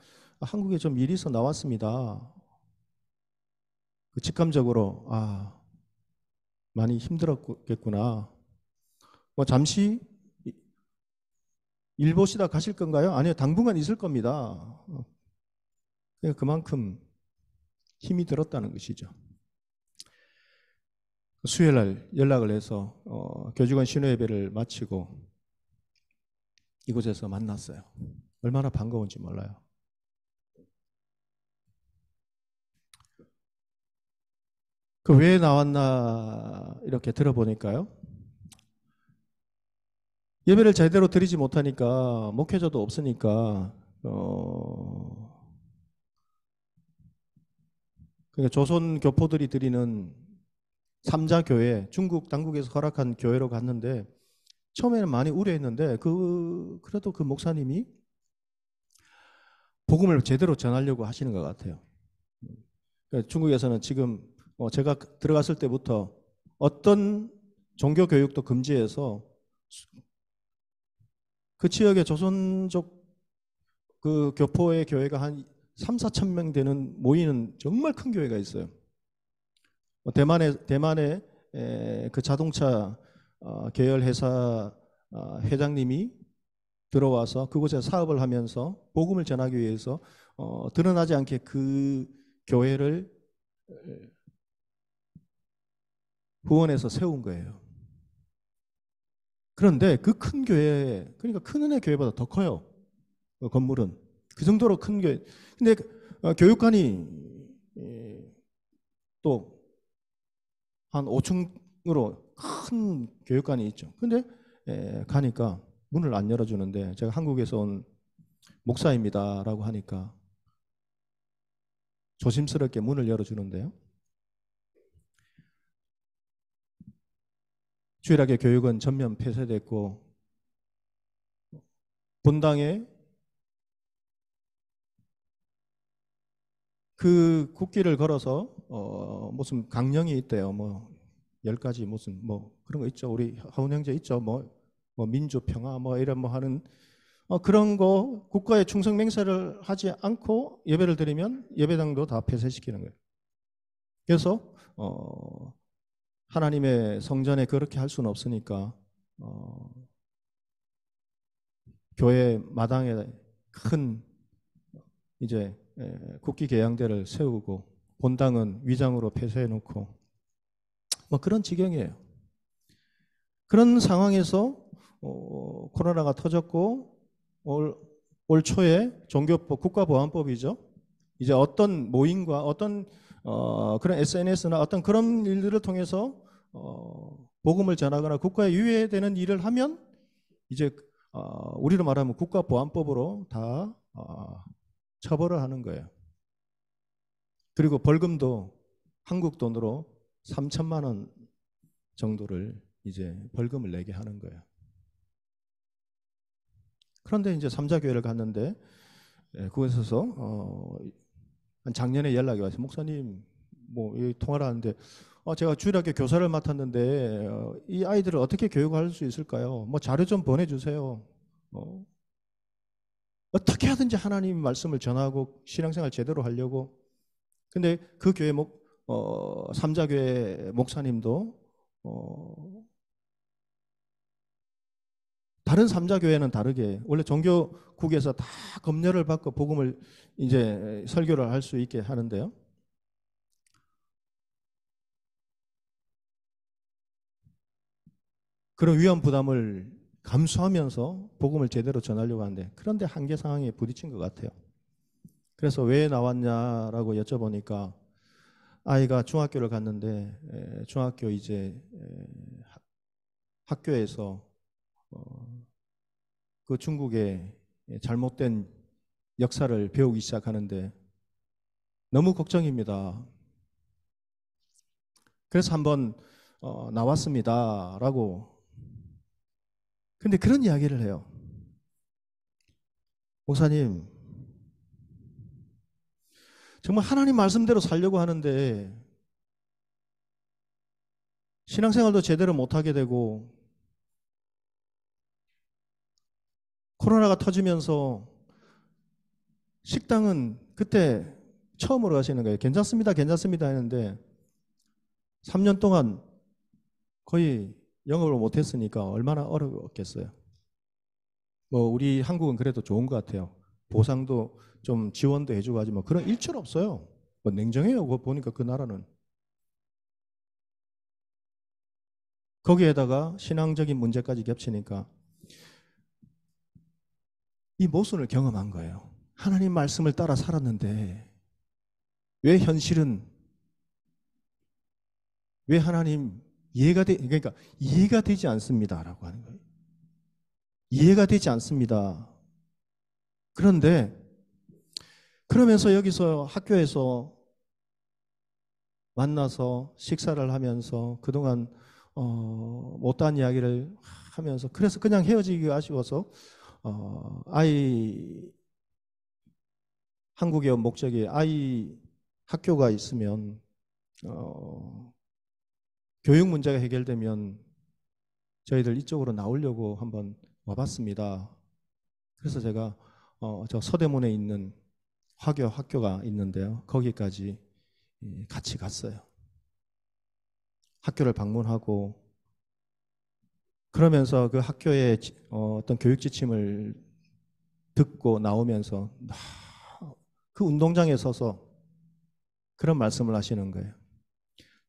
한국에 좀 일이 있어 나왔습니다. 직감적으로 많이 힘들었겠구나. 잠시 일 보시다 가실 건가요? 아니요, 당분간 있을 겁니다. 그만큼 힘이 들었다는 것이죠. 수요일 날 연락을 해서 교주관 신호예배를 마치고 이곳에서 만났어요. 얼마나 반가운지 몰라요. 왜 나왔나 이렇게 들어보니까요. 예배를 제대로 드리지 못하니까 목회자도 없으니까 그러니까 조선 교포들이 드리는 삼자교회, 중국 당국에서 허락한 교회로 갔는데 처음에는 많이 우려했는데 그래도 그 목사님이 복음을 제대로 전하려고 하시는 것 같아요. 그러니까 중국에서는 지금 제가 들어갔을 때부터 어떤 종교 교육도 금지해서 그 지역에 조선족 그 교포의 교회가 한 3-4천 명 되는 모이는 정말 큰 교회가 있어요. 대만의 그 자동차 계열 회사 회장님이 들어와서 그곳에 사업을 하면서 복음을 전하기 위해서 드러나지 않게 그 교회를 후원해서 세운 거예요. 그런데 그 큰 교회, 그러니까 큰 은혜 교회보다 더 커요. 그 건물은. 그 정도로 큰 교회. 근데 교육관이 또 한 5층으로 큰 교육관이 있죠. 근데 가니까 문을 안 열어주는데 제가 한국에서 온 목사입니다라고 하니까 조심스럽게 문을 열어주는데요. 주일학교 교육은 전면 폐쇄됐고 본당에 그 국기를 걸어서 무슨 강령이 있대요. 뭐 10가지 무슨 뭐 그런 거 있죠. 우리 하원 형제 있죠. 뭐 민주 평화 뭐 이런 뭐 하는 그런 거 국가에 충성 맹세를 하지 않고 예배를 드리면 예배당도 다 폐쇄시키는 거예요. 그래서 하나님의 성전에 그렇게 할 수는 없으니까 교회 마당에 큰 이제 국기 계양대를 세우고 본당은 위장으로 폐쇄해 놓고 뭐 그런 지경이에요. 그런 상황에서 코로나가 터졌고 올 초에 종교법 국가보안법이죠. 이제 어떤 모임과 어떤 그런 SNS나 어떤 그런 일들을 통해서 복음을 전하거나 국가에 유해되는 일을 하면 이제 우리로 말하면 국가보안법으로 다 처벌을 하는 거예요. 그리고 벌금도 한국 돈으로 3천만 원 정도를 이제 벌금을 내게 하는 거예요. 그런데 이제 삼자교회를 갔는데 그곳에서 작년에 연락이 와서 목사님 뭐 통화를 하는데 제가 주일학교 교사를 맡았는데 이 아이들을 어떻게 교육할 수 있을까요? 뭐 자료 좀 보내주세요. 어떻게 하든지 하나님 말씀을 전하고 신앙생활 제대로 하려고. 근데 그 교회 삼자교회 목사님도 다른 삼자교회는 다르게 원래 종교국에서 다 검열을 받고 복음을 이제 설교를 할 수 있게 하는데요. 그런 위험 부담을 감수하면서 복음을 제대로 전하려고 하는데 그런데 한계 상황에 부딪힌 것 같아요. 그래서 왜 나왔냐라고 여쭤보니까 아이가 중학교를 갔는데 중학교 이제 학교에서 그 중국의 잘못된 역사를 배우기 시작하는데 너무 걱정입니다. 그래서 한번 나왔습니다라고. 근데 그런 이야기를 해요. 목사님, 정말 하나님 말씀대로 살려고 하는데 신앙생활도 제대로 못하게 되고 코로나가 터지면서 식당은 그때 처음으로 가시는 거예요. 괜찮습니다, 괜찮습니다 했는데 3년 동안 거의 영업을 못했으니까 얼마나 어렵겠어요. 뭐 우리 한국은 그래도 좋은 것 같아요. 보상도 좀 지원도 해주고 하지만 그런 일절 없어요. 뭐 냉정해요. 그거 보니까 그 나라는. 거기에다가 신앙적인 문제까지 겹치니까 이 모순을 경험한 거예요. 하나님 말씀을 따라 살았는데 왜 현실은 왜 하나님 그러니까 이해가 되지 않습니다라고 하는 거예요. 이해가 되지 않습니다. 그런데 그러면서 여기서 학교에서 만나서 식사를 하면서 그동안 못한 이야기를 하면서 그래서 그냥 헤어지기가 아쉬워서 아이 한국에 온 목적이 아이 학교가 있으면 교육 문제가 해결되면 저희들 이쪽으로 나오려고 한번 와봤습니다. 그래서 제가 저 서대문에 있는 화교 학교가 있는데요. 거기까지 같이 갔어요. 학교를 방문하고 그러면서 그 학교의 어떤 교육 지침을 듣고 나오면서 그 운동장에 서서 그런 말씀을 하시는 거예요.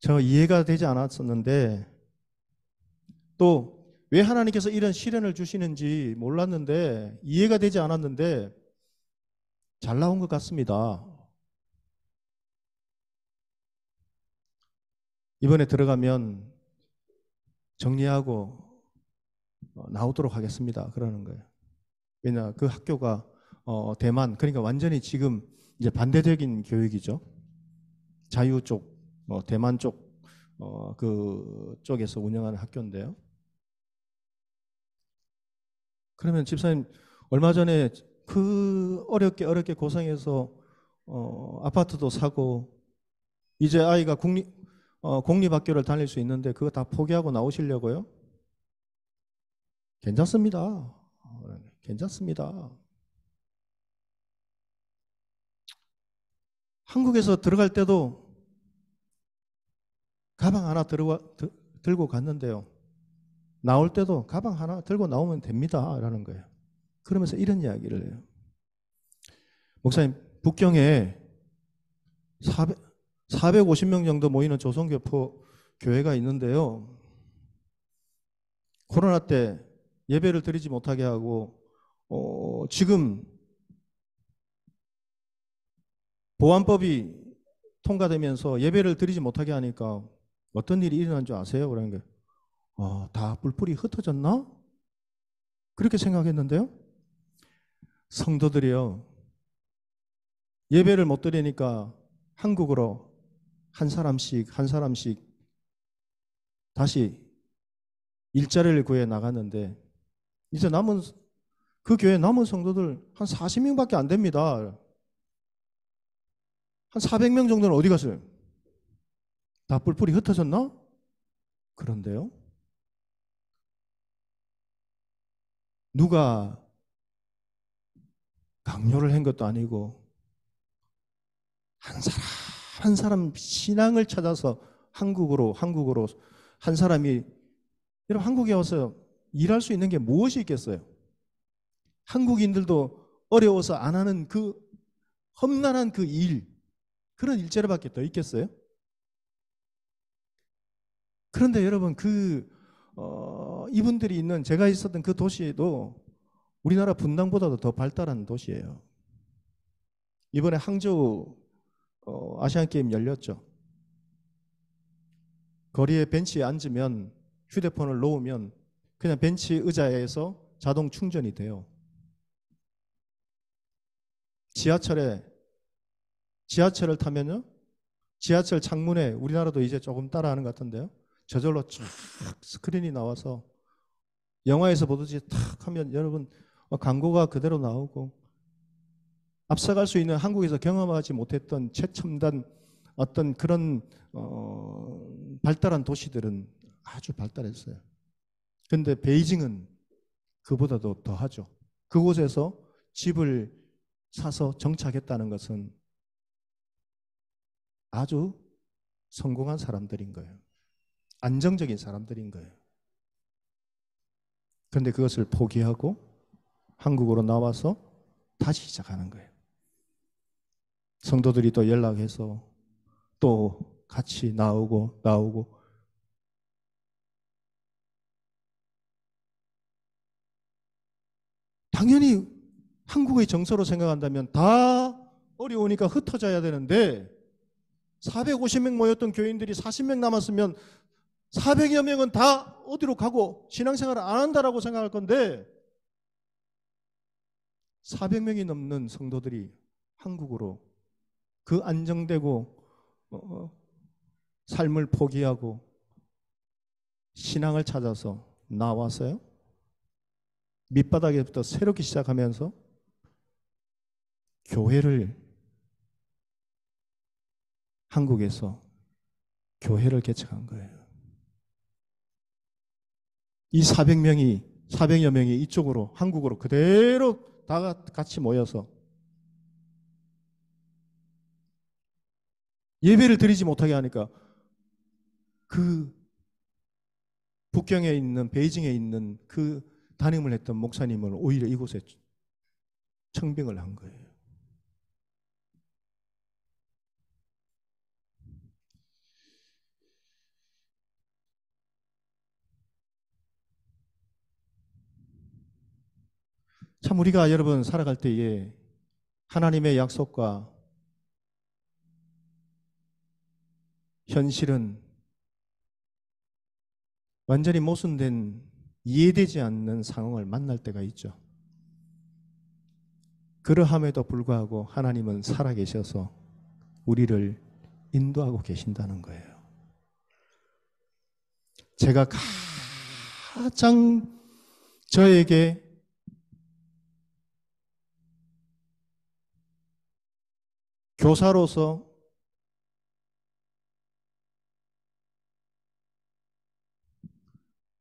저 이해가 되지 않았었는데 또 왜 하나님께서 이런 시련을 주시는지 몰랐는데 이해가 되지 않았는데 잘 나온 것 같습니다. 이번에 들어가면 정리하고 나오도록 하겠습니다. 그러는 거예요. 왜냐 그 학교가 대만 그러니까 완전히 지금 이제 반대적인 교육이죠. 자유 쪽, 대만 쪽 그 쪽에서 운영하는 학교인데요. 그러면 집사님 얼마 전에 그 어렵게 고생해서 아파트도 사고 이제 아이가 공립학교를 다닐 수 있는데 그거 다 포기하고 나오시려고요? 괜찮습니다. 괜찮습니다. 한국에서 들어갈 때도 가방 하나 들고 갔는데요. 나올 때도 가방 하나 들고 나오면 됩니다. 라는 거예요. 그러면서 이런 이야기를 해요. 목사님, 북경에 450명 정도 모이는 조선교포 교회가 있는데요. 코로나 때 예배를 드리지 못하게 하고 지금 보안법이 통과되면서 예배를 드리지 못하게 하니까 어떤 일이 일어난 줄 아세요? 그러는 거예요. 다 뿔뿔이 흩어졌나? 그렇게 생각했는데요. 성도들이요. 예배를 못 드리니까 한국으로 한 사람씩 다시 일자리를 구해 나갔는데 이제 그 교회 남은 성도들 한 40명밖에 안 됩니다. 한 400명 정도는 어디 갔어요? 다 뿔뿔이 흩어졌나? 그런데요. 누가 강요를 한 것도 아니고 한 사람 신앙을 찾아서 한국으로 한 사람이 여러분 한국에 와서 일할 수 있는 게 무엇이 있겠어요? 한국인들도 어려워서 안 하는 그 험난한 그 일, 그런 일자리밖에 더 있겠어요? 그런데 여러분 이분들이 있는 제가 있었던 그 도시도 우리나라 분당보다도 더 발달한 도시예요. 이번에 항저우 아시안게임 열렸죠. 거리에 벤치에 앉으면 휴대폰을 놓으면 그냥 벤치 의자에서 자동 충전이 돼요. 지하철을 타면요. 지하철 창문에 우리나라도 이제 조금 따라하는 것 같은데요. 저절로 쫙 스크린이 나와서 영화에서 보듯이 탁 하면 여러분 광고가 그대로 나오고 앞서갈 수 있는 한국에서 경험하지 못했던 최첨단 어떤 그런 발달한 도시들은 아주 발달했어요. 그런데 베이징은 그보다도 더하죠. 그곳에서 집을 사서 정착했다는 것은 아주 성공한 사람들인 거예요. 안정적인 사람들인 거예요. 그런데 그것을 포기하고 한국으로 나와서 다시 시작하는 거예요. 성도들이 또 연락해서 또 같이 나오고 당연히 한국의 정서로 생각한다면 다 어려우니까 흩어져야 되는데 450명 모였던 교인들이 40명 남았으면 400여 명은 다 어디로 가고 신앙생활을 안 한다라고 생각할 건데 400명이 넘는 성도들이 한국으로 그 안정되고 삶을 포기하고 신앙을 찾아서 나왔어요. 밑바닥에부터 새롭게 시작하면서 교회를 한국에서 교회를 개척한 거예요. 이 400여 명이 이쪽으로 한국으로 그대로 다 같이 모여서 예배를 드리지 못하게 하니까 그 북경에 있는 베이징에 있는 그 담임을 했던 목사님을 오히려 이곳에 청빙을 한 거예요. 참 우리가 여러분 살아갈 때에 하나님의 약속과 현실은 완전히 모순된 이해되지 않는 상황을 만날 때가 있죠. 그러함에도 불구하고 하나님은 살아계셔서 우리를 인도하고 계신다는 거예요. 제가 가장 저에게 교사로서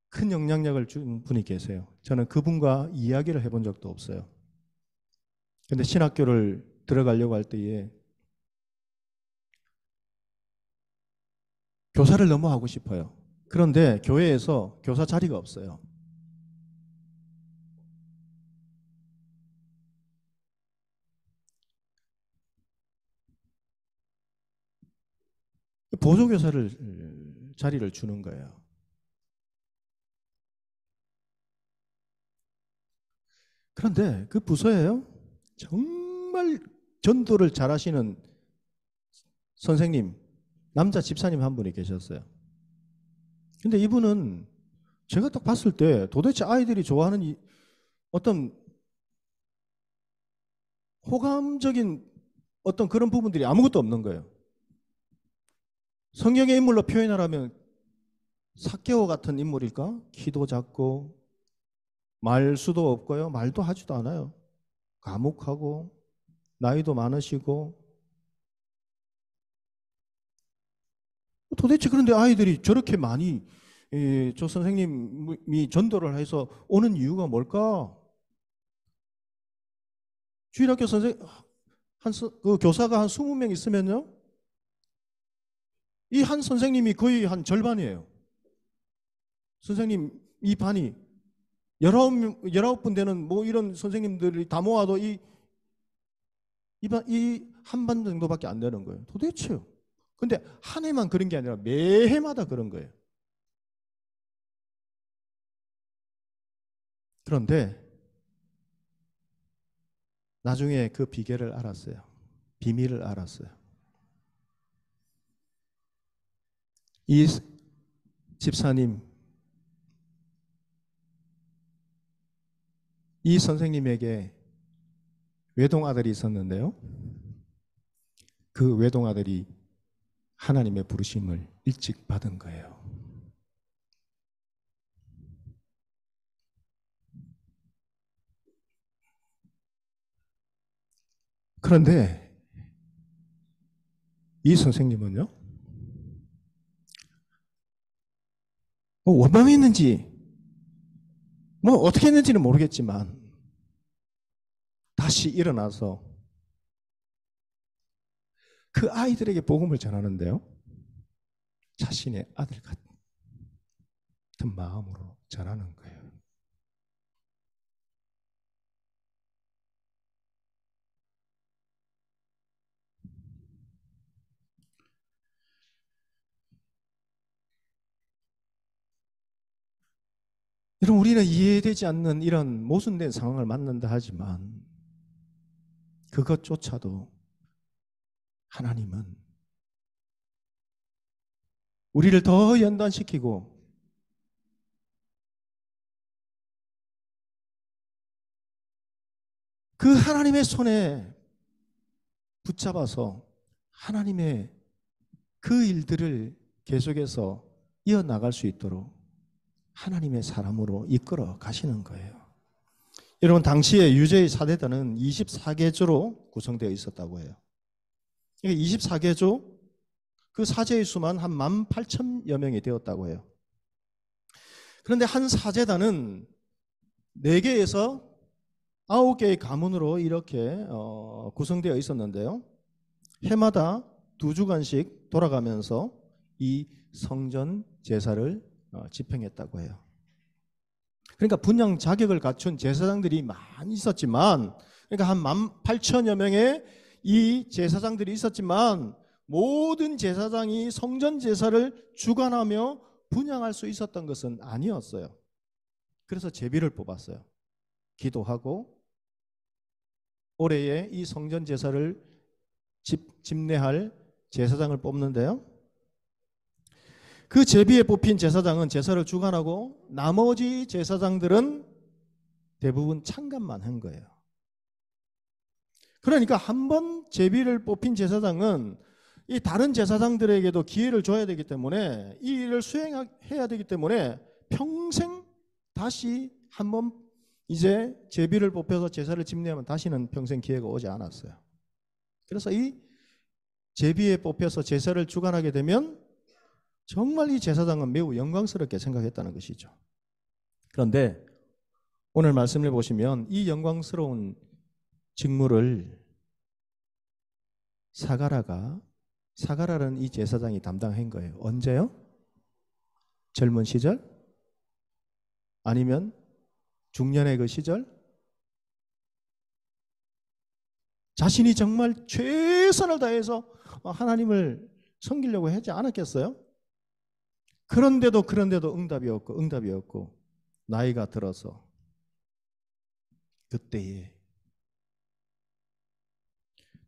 큰 영향력을 준 분이 계세요. 저는 그분과 이야기를 해본 적도 없어요. 근데 신학교를 들어가려고 할 때에 교사를 너무 하고 싶어요. 그런데 교회에서 교사 자리가 없어요. 보조교사를 자리를 주는 거예요. 그런데 그 부서에요, 정말 전도를 잘하시는 선생님, 남자 집사님 한 분이 계셨어요. 근데 이분은 제가 딱 봤을 때 도대체 아이들이 좋아하는 어떤 호감적인 어떤 그런 부분들이 아무것도 없는 거예요. 성경의 인물로 표현하라면 삭개오 같은 인물일까? 키도 작고 말수도 없고요. 말도 하지도 않아요. 과묵하고 나이도 많으시고. 도대체 그런데 아이들이 저렇게 많이 저 선생님이 전도를 해서 오는 이유가 뭘까? 주일학교 그 교사가 한 20명 있으면요, 이 한 선생님이 거의 한 절반이에요. 선생님 이 반이 19분 되는 뭐 이런 선생님들이 다 모아도 이 한 반 정도밖에 안 되는 거예요. 도대체요. 근데 한 해만 그런 게 아니라 매해마다 그런 거예요. 그런데 나중에 그 비결을 알았어요. 비밀을 알았어요. 이 집사님, 이 선생님에게 외동아들이 있었는데요, 그 외동아들이 하나님의 부르심을 일찍 받은 거예요. 그런데 이 선생님은요, 뭐 원망했는지 뭐 어떻게 했는지는 모르겠지만 다시 일어나서 그 아이들에게 복음을 전하는데요, 자신의 아들 같은 마음으로 전하는 거예요. 여러분, 우리는 이해되지 않는 이런 모순된 상황을 만난다 하지만 그것조차도 하나님은 우리를 더 연단시키고 그 하나님의 손에 붙잡아서 하나님의 그 일들을 계속해서 이어나갈 수 있도록 하나님의 사람으로 이끌어 가시는 거예요. 여러분, 당시에 유대의 사대단은 24개조로 구성되어 있었다고 해요. 24개조, 그 사제의 수만 한 18,000여 명이 되었다고 해요. 그런데 한 사제단은 4개에서 9개의 가문으로 이렇게 구성되어 있었는데요, 해마다 2주간씩 돌아가면서 이 성전 제사를 집행했다고 해요. 그러니까 분양 자격을 갖춘 제사장들이 많이 있었지만, 그러니까 한 18,000여 명의 이 제사장들이 있었지만 모든 제사장이 성전 제사를 주관하며 분양할 수 있었던 것은 아니었어요. 그래서 제비를 뽑았어요. 기도하고 올해에 이 성전 제사를 집례할 제사장을 뽑는데요, 그 제비에 뽑힌 제사장은 제사를 주관하고 나머지 제사장들은 대부분 참관만 한 거예요. 그러니까 한 번 제비를 뽑힌 제사장은 이 다른 제사장들에게도 기회를 줘야 되기 때문에 이 일을 수행해야 되기 때문에 평생 다시 한 번 이제 제비를 뽑혀서 제사를 집례하면 다시는 평생 기회가 오지 않았어요. 그래서 이 제비에 뽑혀서 제사를 주관하게 되면 정말 이 제사장은 매우 영광스럽게 생각했다는 것이죠. 그런데 오늘 말씀을 보시면 이 영광스러운 직무를 사가라는 이 제사장이 담당한 거예요. 언제요? 젊은 시절? 아니면 중년의 그 시절? 자신이 정말 최선을 다해서 하나님을 섬기려고 하지 않았겠어요? 그런데도 응답이 없고 나이가 들어서 그때에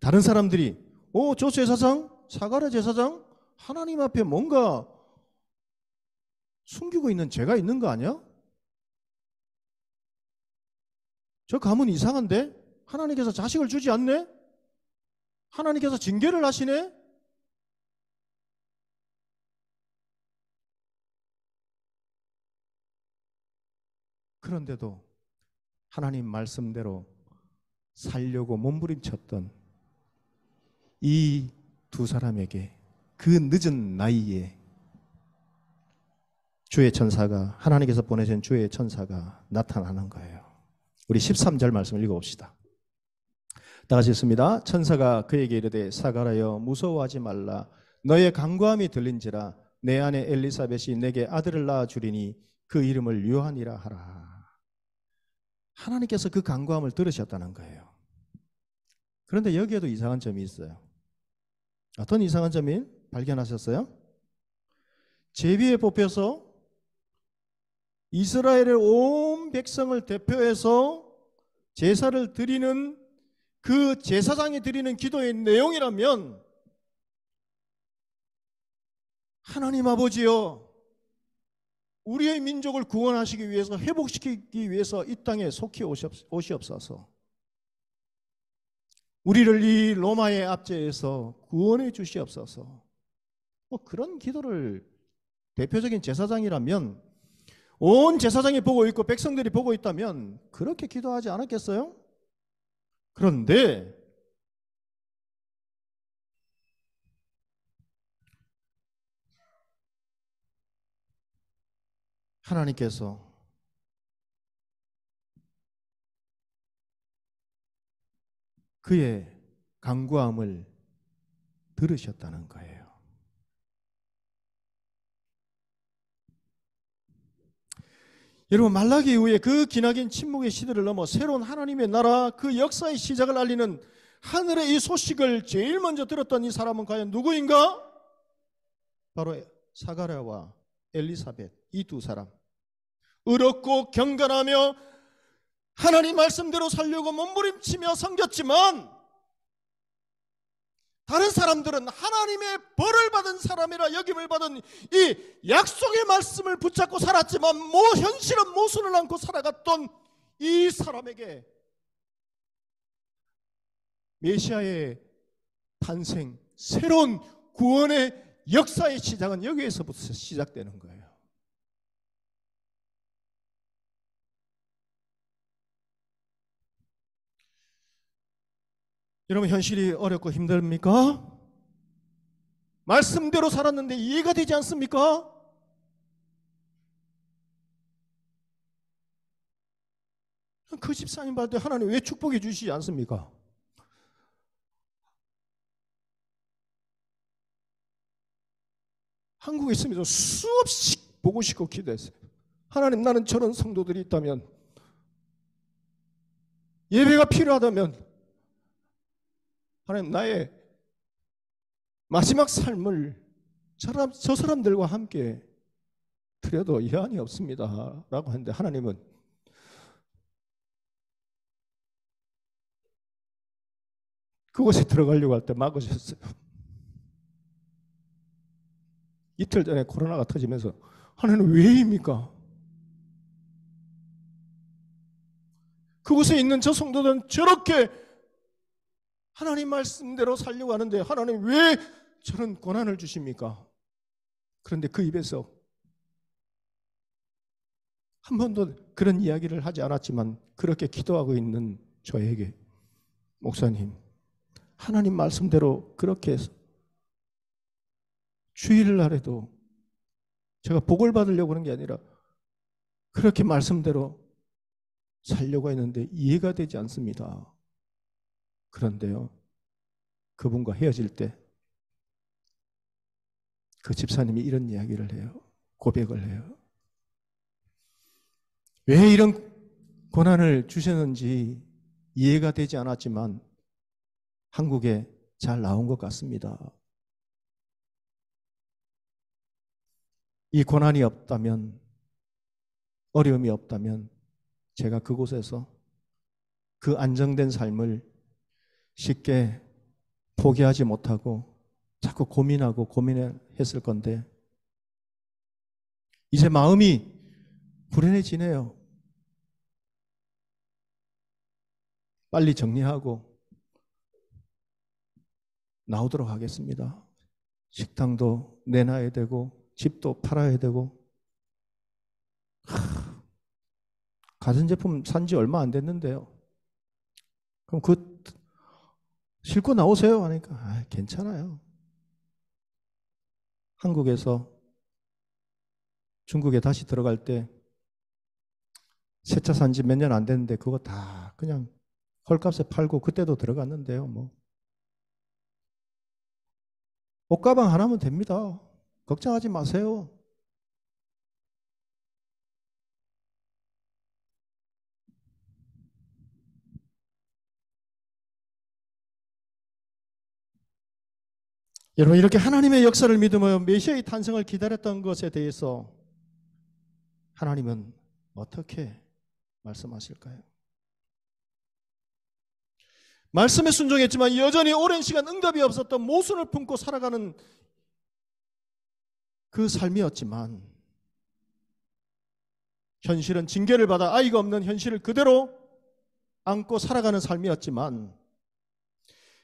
다른 사람들이 저 제사장, 사가랴 제사장 하나님 앞에 뭔가 숨기고 있는 죄가 있는 거 아니야? 저 가문 이상한데? 하나님께서 자식을 주지 않네? 하나님께서 징계를 하시네? 그런데도 하나님 말씀대로 살려고 몸부림쳤던 이 두 사람에게 그 늦은 나이에 주의 천사가, 하나님께서 보내신 주의 천사가 나타나는 거예요. 우리 13절 말씀을 읽어봅시다. 다 같이 읽습니다. 천사가 그에게 이르되 사가랴여 무서워하지 말라. 너의 간구함이 들린지라. 내 아내 엘리사벳이 내게 아들을 낳아 주리니 그 이름을 요한이라 하라. 하나님께서 그 간구함을 들으셨다는 거예요. 그런데 여기에도 이상한 점이 있어요. 어떤 이상한 점이 발견하셨어요? 제비에 뽑혀서 이스라엘의 온 백성을 대표해서 제사를 드리는 그 제사장이 드리는 기도의 내용이라면 하나님 아버지여 우리의 민족을 구원하시기 위해서 회복시키기 위해서 이 땅에 속히 오시옵소서. 우리를 이 로마의 압제에서 구원해 주시옵소서. 그런 기도를 대표적인 제사장이라면 온 제사장이 보고 있고 백성들이 보고 있다면 그렇게 기도하지 않았겠어요? 그런데 하나님께서 그의 간구함을 들으셨다는 거예요. 여러분, 말라기 이후에 그 기나긴 침묵의 시대를 넘어 새로운 하나님의 나라 그 역사의 시작을 알리는 하늘의 이 소식을 제일 먼저 들었던 이 사람은 과연 누구인가? 바로 사가랴와 엘리사벳, 이 두 사람. 의롭고 경건하며 하나님 말씀대로 살려고 몸부림치며 섬겼지만 다른 사람들은 하나님의 벌을 받은 사람이라 여김을 받은 이 약속의 말씀을 붙잡고 살았지만 현실은 모순을 않고 살아갔던 이 사람에게 메시아의 탄생, 새로운 구원의 역사의 시작은 여기에서부터 시작되는 거예요. 여러분, 현실이 어렵고 힘듭니까? 말씀대로 살았는데 이해가 되지 않습니까? 그 집사님 봤을 때 하나님 왜 축복해 주시지 않습니까? 한국에 있으면서 수없이 보고 싶고 기도했어요. 하나님, 나는 저런 성도들이 있다면, 예배가 필요하다면 하나님, 나의 마지막 삶을 저 사람들과 함께 드려도 여한이 없습니다 라고 하는데 하나님은 그곳에 들어가려고 할 때 막으셨어요. 이틀 전에 코로나가 터지면서 하나님 왜입니까? 그곳에 있는 저 성도들은 저렇게 하나님 말씀대로 살려고 하는데 하나님 왜 저런 고난을 주십니까? 그런데 그 입에서 한 번도 그런 이야기를 하지 않았지만 그렇게 기도하고 있는 저에게 목사님, 하나님 말씀대로 그렇게 주일날에도 제가 복을 받으려고 하는 게 아니라 그렇게 말씀대로 살려고 했는데 이해가 되지 않습니다. 그런데요, 그분과 헤어질 때 그 집사님이 이런 이야기를 해요. 고백을 해요. 왜 이런 고난을 주셨는지 이해가 되지 않았지만 한국에 잘 나온 것 같습니다. 이 고난이 없다면, 어려움이 없다면 제가 그곳에서 그 안정된 삶을 쉽게 포기하지 못하고 자꾸 고민하고 고민했을 건데 이제 마음이 불안해지네요. 빨리 정리하고 나오도록 하겠습니다. 식당도 내놔야 되고 집도 팔아야 되고 가전제품 산 지 얼마 안 됐는데요. 그럼 그 싣고 나오세요 하니까 괜찮아요. 한국에서 중국에 다시 들어갈 때 새 차 산 지 몇 년 안 됐는데 그거 다 그냥 헐값에 팔고 그때도 들어갔는데요. 뭐 옷가방 하나면 됩니다. 걱정하지 마세요. 여러분, 이렇게 하나님의 역사를 믿으며 메시아의 탄생을 기다렸던 것에 대해서 하나님은 어떻게 말씀하실까요? 말씀에 순종했지만 여전히 오랜 시간 응답이 없었던 모순을 품고 살아가는 그 삶이었지만 현실은 징계를 받아 아이가 없는 현실을 그대로 안고 살아가는 삶이었지만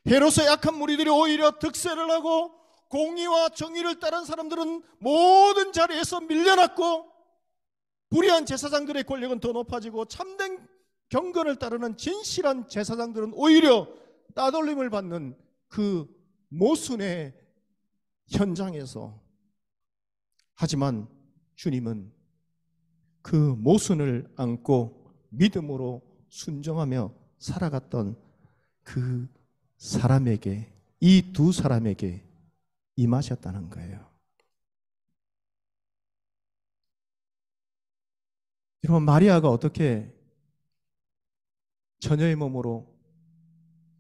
헤롯의 약한 무리들이 오히려 득세를 하고 공의와 정의를 따른 사람들은 모든 자리에서 밀려났고 불의한 제사장들의 권력은 더 높아지고 참된 경건을 따르는 진실한 제사장들은 오히려 따돌림을 받는 그 모순의 현장에서 하지만 주님은 그 모순을 안고 믿음으로 순종하며 살아갔던 그 사람에게, 이 두 사람에게 임하셨다는 거예요. 여러분, 마리아가 어떻게 처녀의 몸으로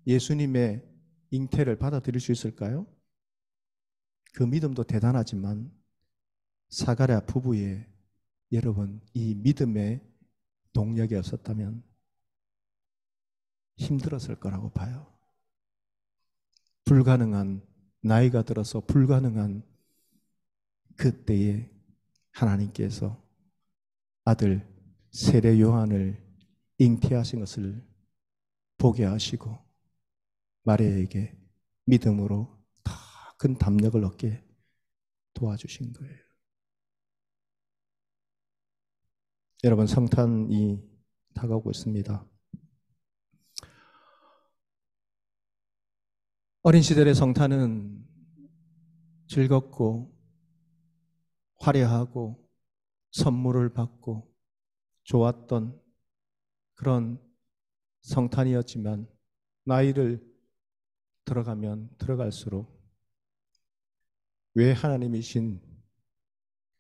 예수님의 잉태를 받아들일 수 있을까요? 그 믿음도 대단하지만 사가랴 부부의 여러분 이 믿음의 동력이 없었다면 힘들었을 거라고 봐요. 불가능한, 나이가 들어서 불가능한 그때에 하나님께서 아들 세례 요한을 잉태하신 것을 보게 하시고 마리아에게 믿음으로 더 큰 담력을 얻게 도와주신 거예요. 여러분, 성탄이 다가오고 있습니다. 어린 시절의 성탄은 즐겁고 화려하고 선물을 받고 좋았던 그런 성탄이었지만 나이를 들어가면 들어갈수록 왜 하나님이신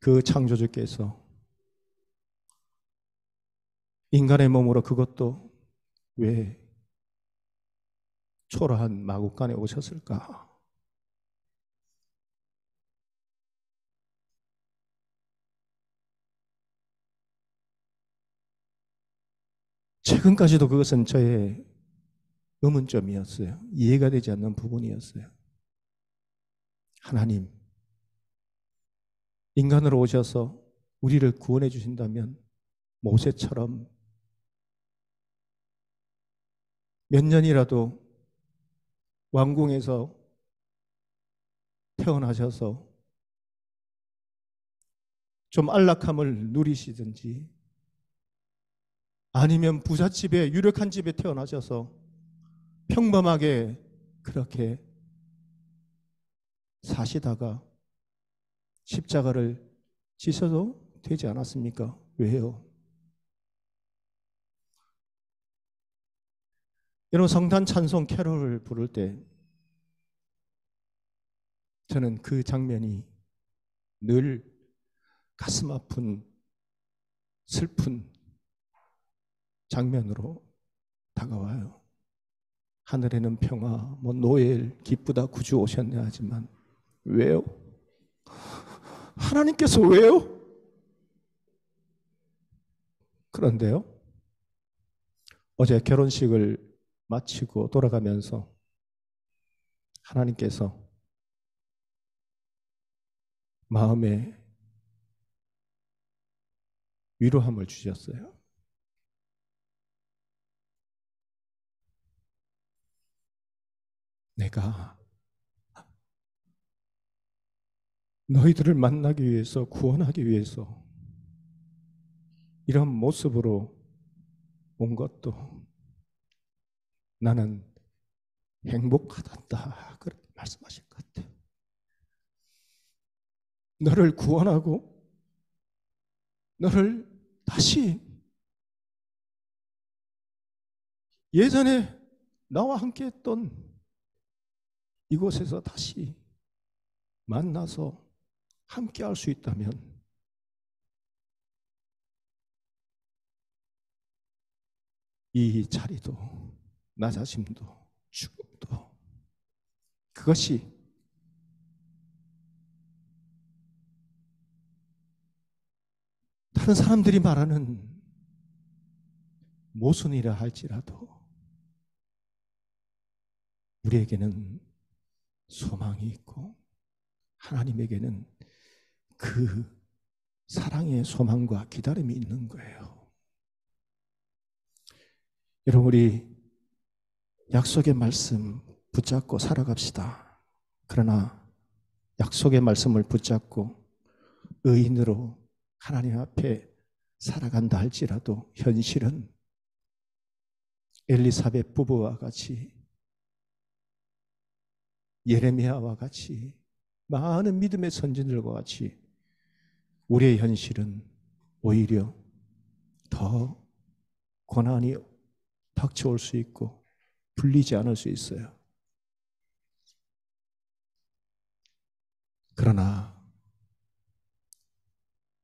그 창조주께서 인간의 몸으로 그것도 왜 초라한 마국간에 오셨을까? 최근까지도 그것은 저의 의문점이었어요. 이해가 되지 않는 부분이었어요. 하나님, 인간으로 오셔서 우리를 구원해 주신다면 모세처럼 몇 년이라도 왕궁에서 태어나셔서 좀 안락함을 누리시든지 아니면 부잣집에 유력한 집에 태어나셔서 평범하게 그렇게 사시다가 십자가를 지셔도 되지 않았습니까? 왜요? 여러분, 성탄 찬송 캐롤을 부를 때 저는 그 장면이 늘 가슴 아픈 슬픈 장면으로 다가와요. 하늘에는 평화, 뭐 노엘, 기쁘다 구주 오셨네 하지만 왜요? 하나님께서 왜요? 그런데요, 어제 결혼식을 마치고 돌아가면서 하나님께서 마음에 위로함을 주셨어요. 내가 너희들을 만나기 위해서, 구원하기 위해서 이런 모습으로 온 것도 나는 행복하단다, 그렇게 말씀하신 것 같아요. 너를 구원하고 너를 다시 예전에 나와 함께 했던 이곳에서 다시 만나서 함께 할 수 있다면 이 자리도 나 자신도 죽음도 그것이 다른 사람들이 말하는 모순이라 할지라도 우리에게는 소망이 있고 하나님에게는 그 사랑의 소망과 기다림이 있는 거예요. 여러분, 우리 약속의 말씀 붙잡고 살아갑시다. 그러나 약속의 말씀을 붙잡고 의인으로 하나님 앞에 살아간다 할지라도 현실은 엘리사벳 부부와 같이, 예레미야와 같이, 많은 믿음의 선진들과 같이 우리의 현실은 오히려 더 고난이 닥쳐올 수 있고 풀리지 않을 수 있어요. 그러나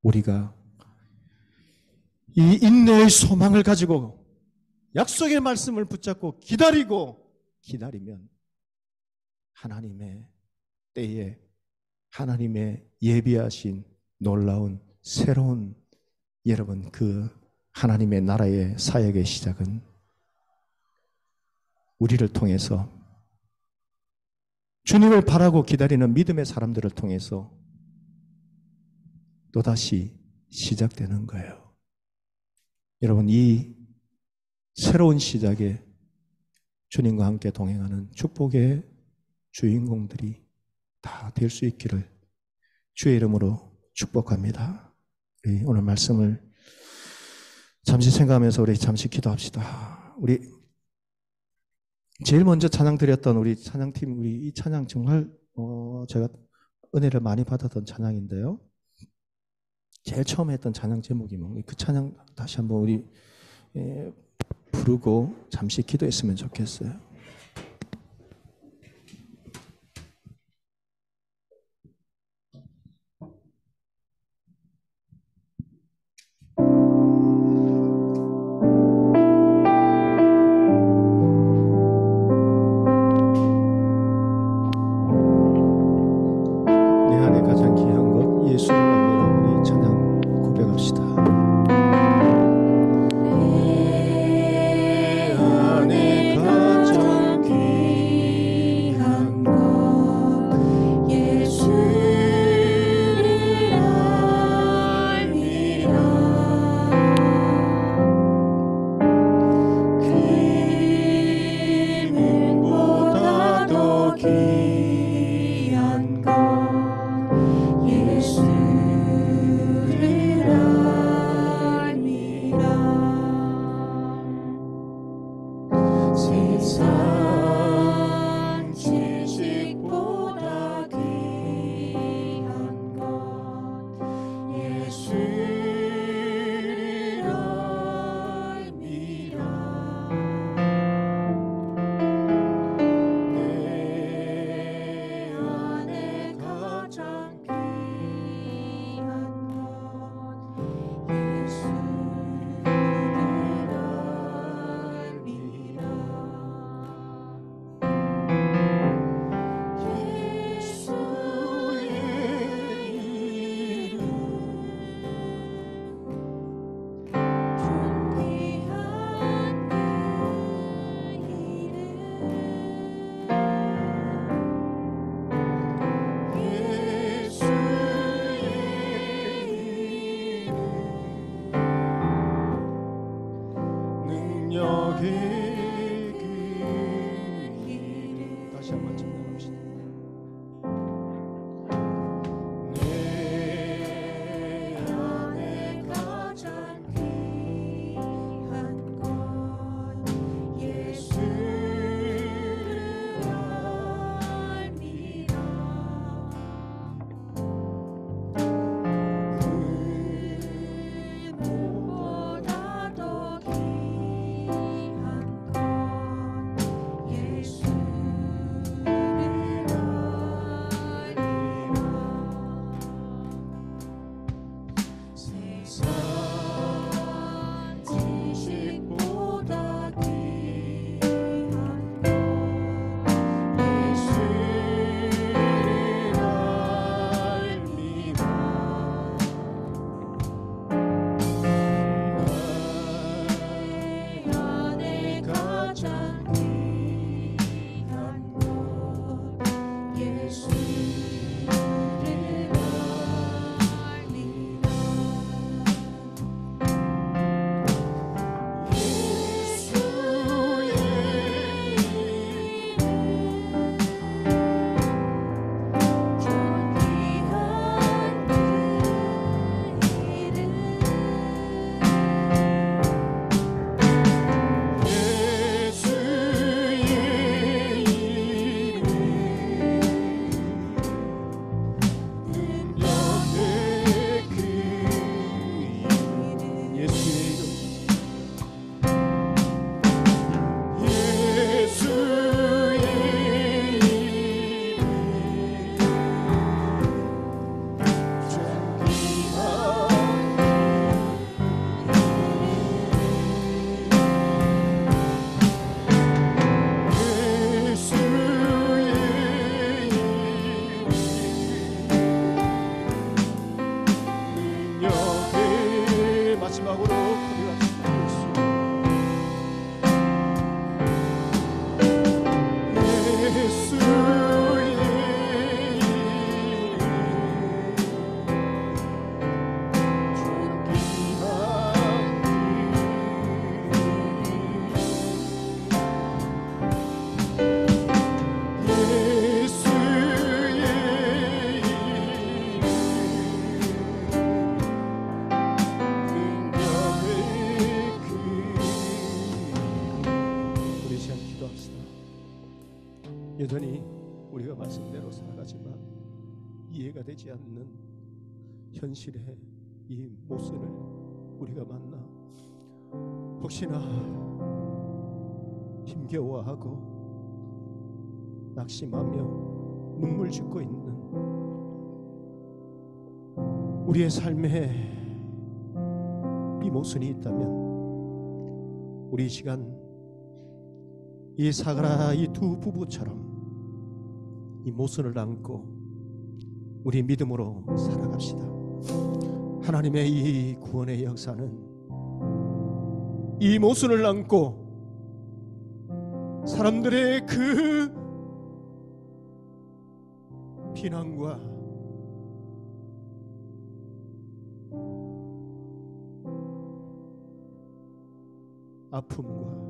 우리가 이 인내의 소망을 가지고 약속의 말씀을 붙잡고 기다리면 하나님의 때에 하나님의 예비하신 놀라운 새로운 여러분 그 하나님의 나라의 사역의 시작은 우리를 통해서 주님을 바라고 기다리는 믿음의 사람들을 통해서 또다시 시작되는 거예요. 여러분, 이 새로운 시작에 주님과 함께 동행하는 축복의 주인공들이 다 될 수 있기를 주의 이름으로 축복합니다. 우리 오늘 말씀을 잠시 생각하면서 우리 잠시 기도합시다. 우리 제일 먼저 찬양 드렸던 우리 찬양팀, 우리 이 찬양 정말 제가 은혜를 많이 받았던 찬양인데요. 제일 처음에 했던 찬양 제목이 그 찬양 다시 한번 우리 부르고 잠시 기도했으면 좋겠어요. 내 안에 가장 귀한 것 예수를 압니다. 우리 찬양 고백합시다. 내 안에 가장 살아가지만 이해가 되지 않는 현실의 이 모습을 우리가 만나 혹시나 힘겨워하고 낙심하며 눈물 짓고 있는 우리의 삶에 이 모순이 있다면 우리 이 시간 이 사가라 이 두 부부처럼 이 모순을 안고 우리 믿음으로 살아갑시다. 하나님의 이 구원의 역사는 이 모순을 안고 사람들의 그 비난과 아픔과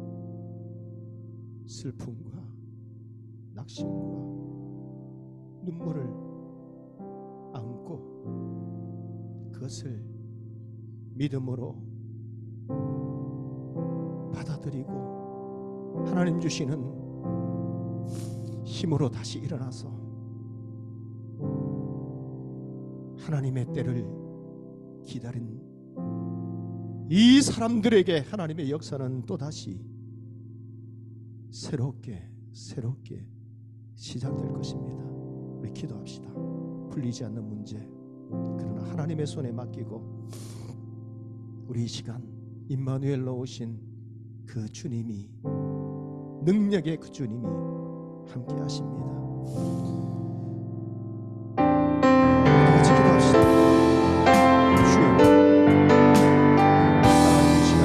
슬픔과 낙심과 눈물을 안고 그것을 믿음으로 받아들이고 하나님 주시는 힘으로 다시 일어나서 하나님의 때를 기다린 이 사람들에게 하나님의 역사는 또다시 새롭게 시작될 것입니다. 우리 기도합시다. 풀리지 않는 문제, 그러나 하나님의 손에 맡기고 우리 이 시간 임마누엘로 오신 그 주님이, 능력의 그 주님이 함께 하십니다. 같이 기도합시다. 주여, 하나님 이 시간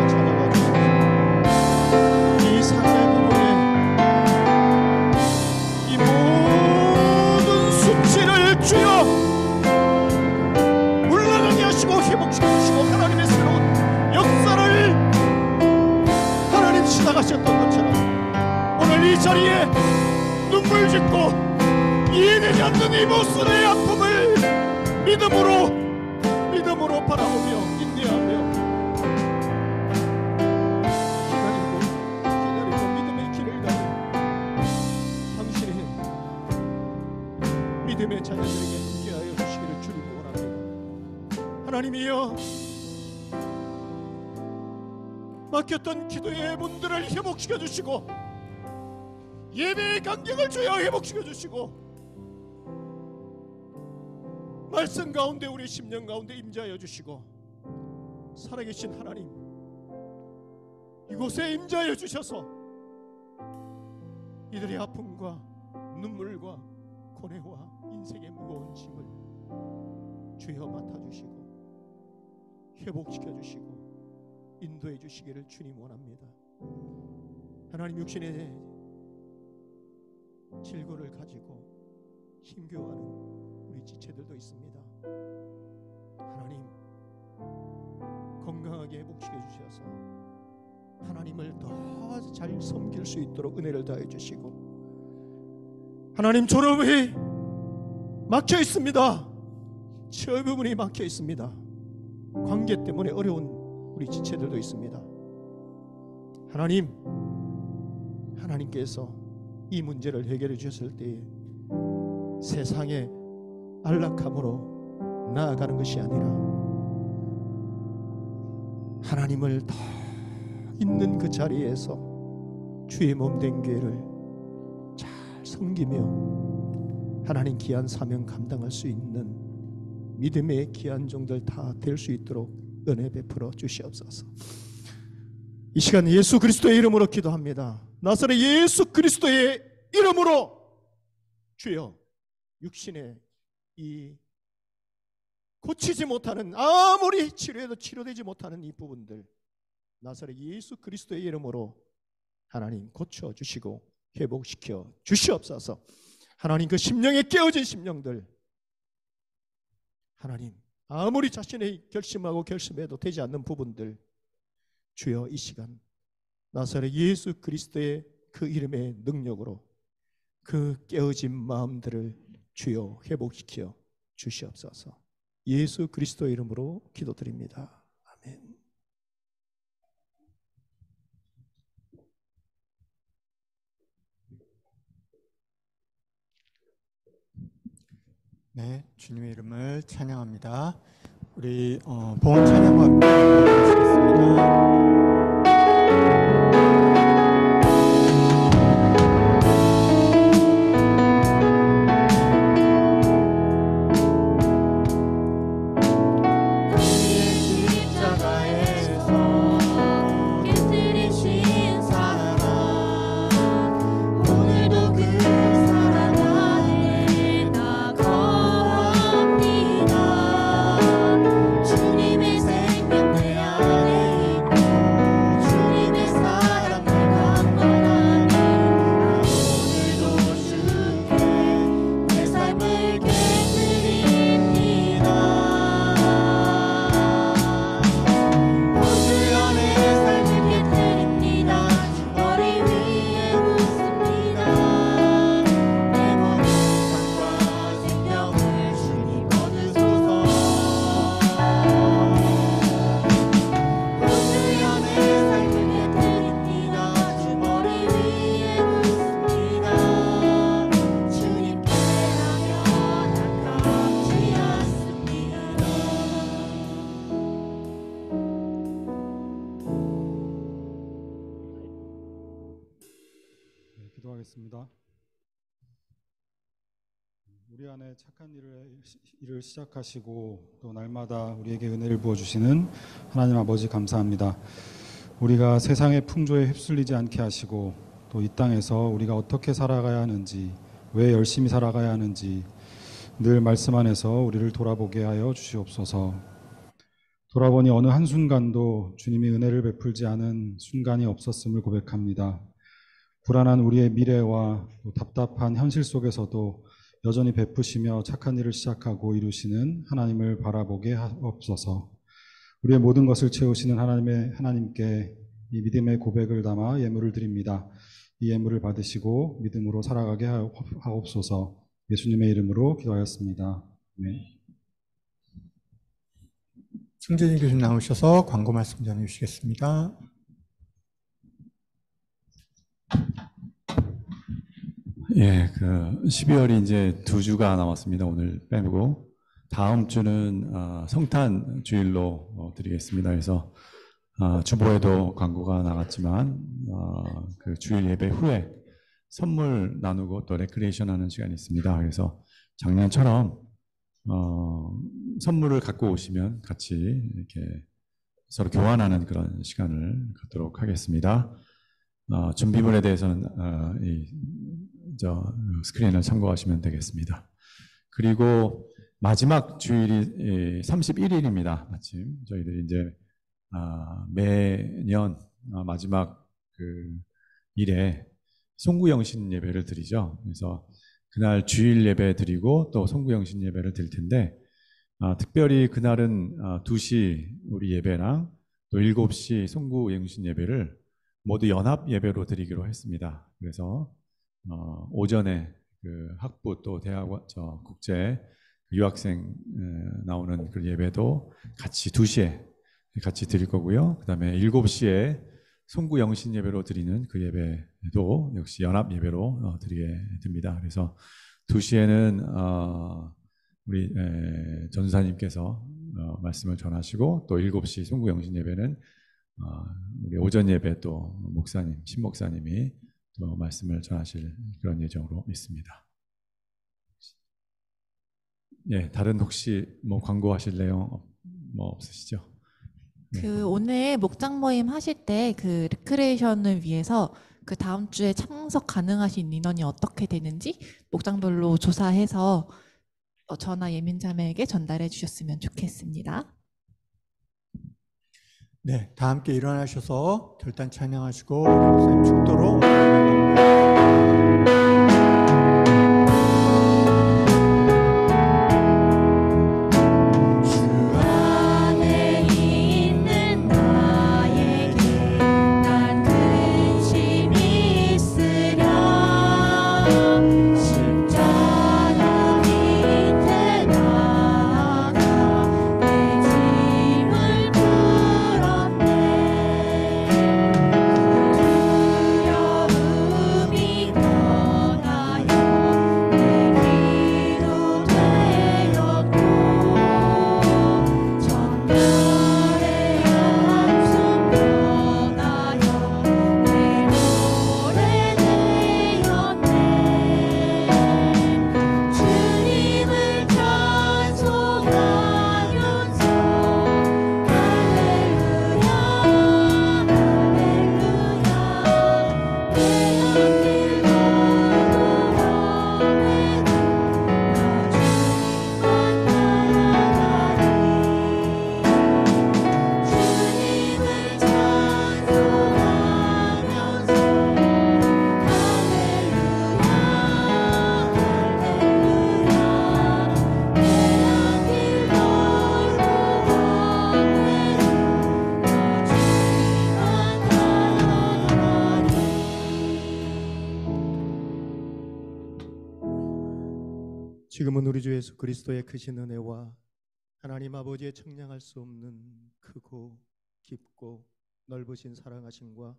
찾아와 주시옵소서. 이 사랑의 부분에 이 모든 수치를 주여 물러가게 하시고 회복시켜 주시고 하나님의 새로운 역사를 하나님 시작하셨던 것처럼 오늘 이 자리에 눈물 짓고 이해되지 않는 이 모순의 아픔을 믿음으로 바라보며 인내하며 기다리고 믿음의 길을 가는 당신의 믿음의 자녀들에게 함께하여 주시기를 주님 원합니다. 하나님이여, 막혔던 기도의 문들을 회복시켜 주시고 예배의 간격을 주여 회복시켜 주시고 말씀 가운데 우리 심령 가운데 임재하여 주시고 살아계신 하나님 이곳에 임재하여 주셔서 이들의 아픔과 눈물과 고뇌와 인생의 무거운 짐을 주여 맡아주시고 회복시켜 주시고 인도해 주시기를 주님 원합니다. 하나님, 육신의 질고를 가지고 힘겨워하는 우리 지체들도 있습니다. 하나님, 건강하게 회복시켜 주셔서 하나님을 더 잘 섬길 수 있도록 은혜를 더해 주시고, 하나님, 졸업이 막혀 있습니다. 처 부분이 막혀 있습니다. 관계 때문에 어려운 우리 지체들도 있습니다. 하나님께서 이 문제를 해결해 주셨을 때에 세상의 안락함으로 나아가는 것이 아니라 하나님을 더 있는 그 자리에서 주의 몸된 교회를 잘 섬기며 하나님 귀한 사명 감당할 수 있는 믿음의 귀한 종들 다 될 수 있도록 은혜 베풀어 주시옵소서. 이 시간 예수 그리스도의 이름으로 기도합니다. 나사렛 예수 그리스도의 이름으로 주여, 육신의 이 고치지 못하는, 아무리 치료해도 치료되지 못하는 이 부분들 나사렛 예수 그리스도의 이름으로 하나님 고쳐주시고 회복시켜 주시옵소서. 하나님, 그 심령에 깨어진 심령들, 하나님 아무리 자신의 결심하고 결심해도 되지 않는 부분들 주여 이 시간 나사렛 예수 그리스도의 그 이름의 능력으로 그 깨어진 마음들을 주여 회복시켜 주시옵소서. 예수 그리스도의 이름으로 기도드립니다. 아멘. 네, 주님의 이름을 찬양합니다. 우리 봉헌 찬양과 함께 하시겠습니다. 기도하겠습니다. 우리 안에 착한 일을 시작하시고 또 날마다 우리에게 은혜를 부어주시는 하나님 아버지 감사합니다. 우리가 세상의 풍조에 휩쓸리지 않게 하시고 또 이 땅에서 우리가 어떻게 살아가야 하는지, 왜 열심히 살아가야 하는지 늘 말씀 안에서 우리를 돌아보게 하여 주시옵소서. 돌아보니 어느 한순간도 주님이 은혜를 베풀지 않은 순간이 없었음을 고백합니다. 불안한 우리의 미래와 또 답답한 현실 속에서도 여전히 베푸시며 착한 일을 시작하고 이루시는 하나님을 바라보게 하옵소서. 우리의 모든 것을 채우시는 하나님께 이 믿음의 고백을 담아 예물을 드립니다. 이 예물을 받으시고 믿음으로 살아가게 하옵소서. 예수님의 이름으로 기도하였습니다. 아멘. 승재진 교수님 나오셔서 광고 말씀 전해 주시겠습니다. 예, 12월이 이제 2주가 남았습니다. 오늘 빼고 다음 주는 성탄 주일로 드리겠습니다. 그래서 주보에도 광고가 나갔지만 그 주일 예배 후에 선물 나누고 또 레크리에이션 하는 시간이 있습니다. 그래서 작년처럼 선물을 갖고 오시면 같이 이렇게 서로 교환하는 그런 시간을 갖도록 하겠습니다. 준비물에 대해서는 스크린을 참고하시면 되겠습니다. 그리고 마지막 주일이 31일입니다. 마침 저희들이 이제 매년 마지막 그 일에 송구영신 예배를 드리죠. 그래서 그날 주일 예배 드리고 또 송구영신 예배를 드릴 텐데 특별히 그날은 2시 우리 예배랑 또 7시 송구영신 예배를 모두 연합 예배로 드리기로 했습니다. 그래서 오전에 그 학부 또 대학원 국제 유학생 나오는 그 예배도 같이 2시에 같이 드릴 거고요. 그 다음에 7시에 송구 영신 예배로 드리는 그 예배도 역시 연합 예배로 드리게 됩니다. 그래서 2시에는 우리 전사님께서 말씀을 전하시고 또 7시 송구 영신 예배는 우리 오전 예배 또 목사님, 신목사님이 또 말씀을 전하실 그런 예정으로 있습니다. 예, 다른 혹시 뭐 광고하실 내용 뭐 없으시죠? 네. 오늘 목장 모임 하실 때 그 레크레이션을 위해서 그 다음 주에 참석 가능하신 인원이 어떻게 되는지 목장별로 조사해서 전화 예민자매에게 전달해 주셨으면 좋겠습니다. 네, 다 함께 일어나셔서 결단 찬양하시고 목사님 축도로 두려움이 지금은 우리 주 예수 그리스도의 크신 은혜와 하나님 아버지의 청량할 수 없는 크고 깊고 넓으신 사랑하심과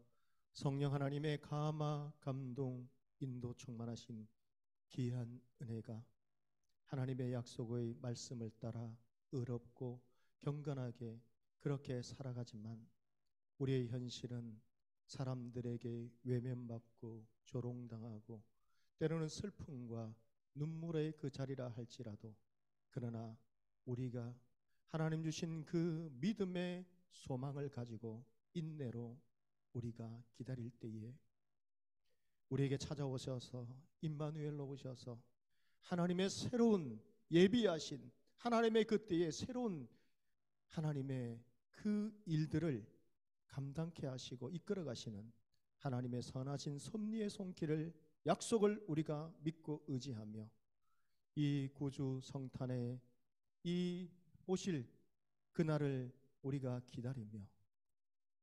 성령 하나님의 감화, 감동, 인도 충만하신 귀한 은혜가 하나님의 약속의 말씀을 따라 의롭고 경건하게 그렇게 살아가지만 우리의 현실은 사람들에게 외면받고 조롱당하고 때로는 슬픔과 눈물의 그 자리라 할지라도 그러나 우리가 하나님 주신 그 믿음의 소망을 가지고 인내로 우리가 기다릴 때에 우리에게 찾아오셔서 임마누엘로 오셔서 하나님의 새로운 예비하신 하나님의 그때의 새로운 하나님의 그 일들을 감당케 하시고 이끌어 가시는 하나님의 선하신 섭리의 손길을 약속을 우리가 믿고 의지하며 이 구주 성탄에 이 오실 그날을 우리가 기다리며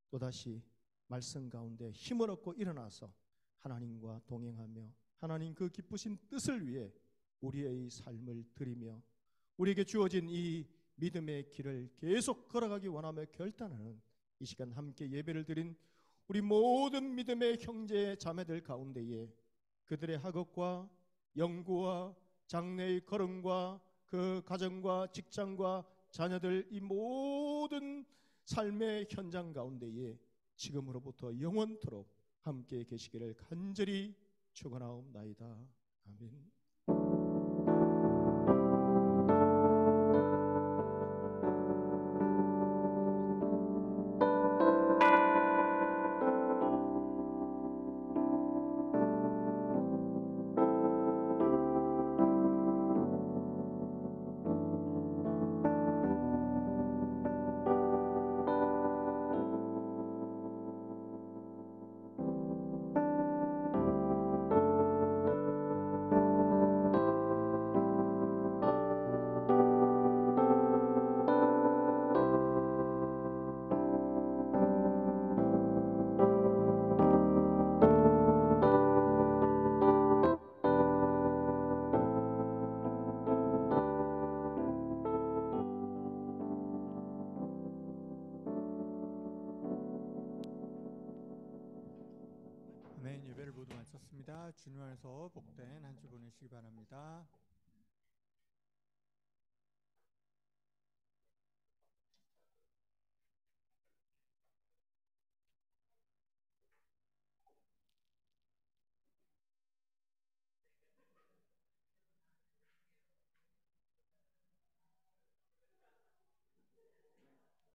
또다시 말씀 가운데 힘을 얻고 일어나서 하나님과 동행하며 하나님 그 기쁘신 뜻을 위해 우리의 삶을 드리며 우리에게 주어진 이 믿음의 길을 계속 걸어가기 원하며 결단하는 이 시간 함께 예배를 드린 우리 모든 믿음의 형제 자매들 가운데에 그들의 학업과 연구와 장래의 걸음과 그 가정과 직장과 자녀들 이 모든 삶의 현장 가운데에 지금으로부터 영원토록 함께 계시기를 간절히 축원하옵나이다. 아멘. 아멘. 예배를 모두 마쳤습니다. 주님 안에서 복된 한 주 보내시기 바랍니다.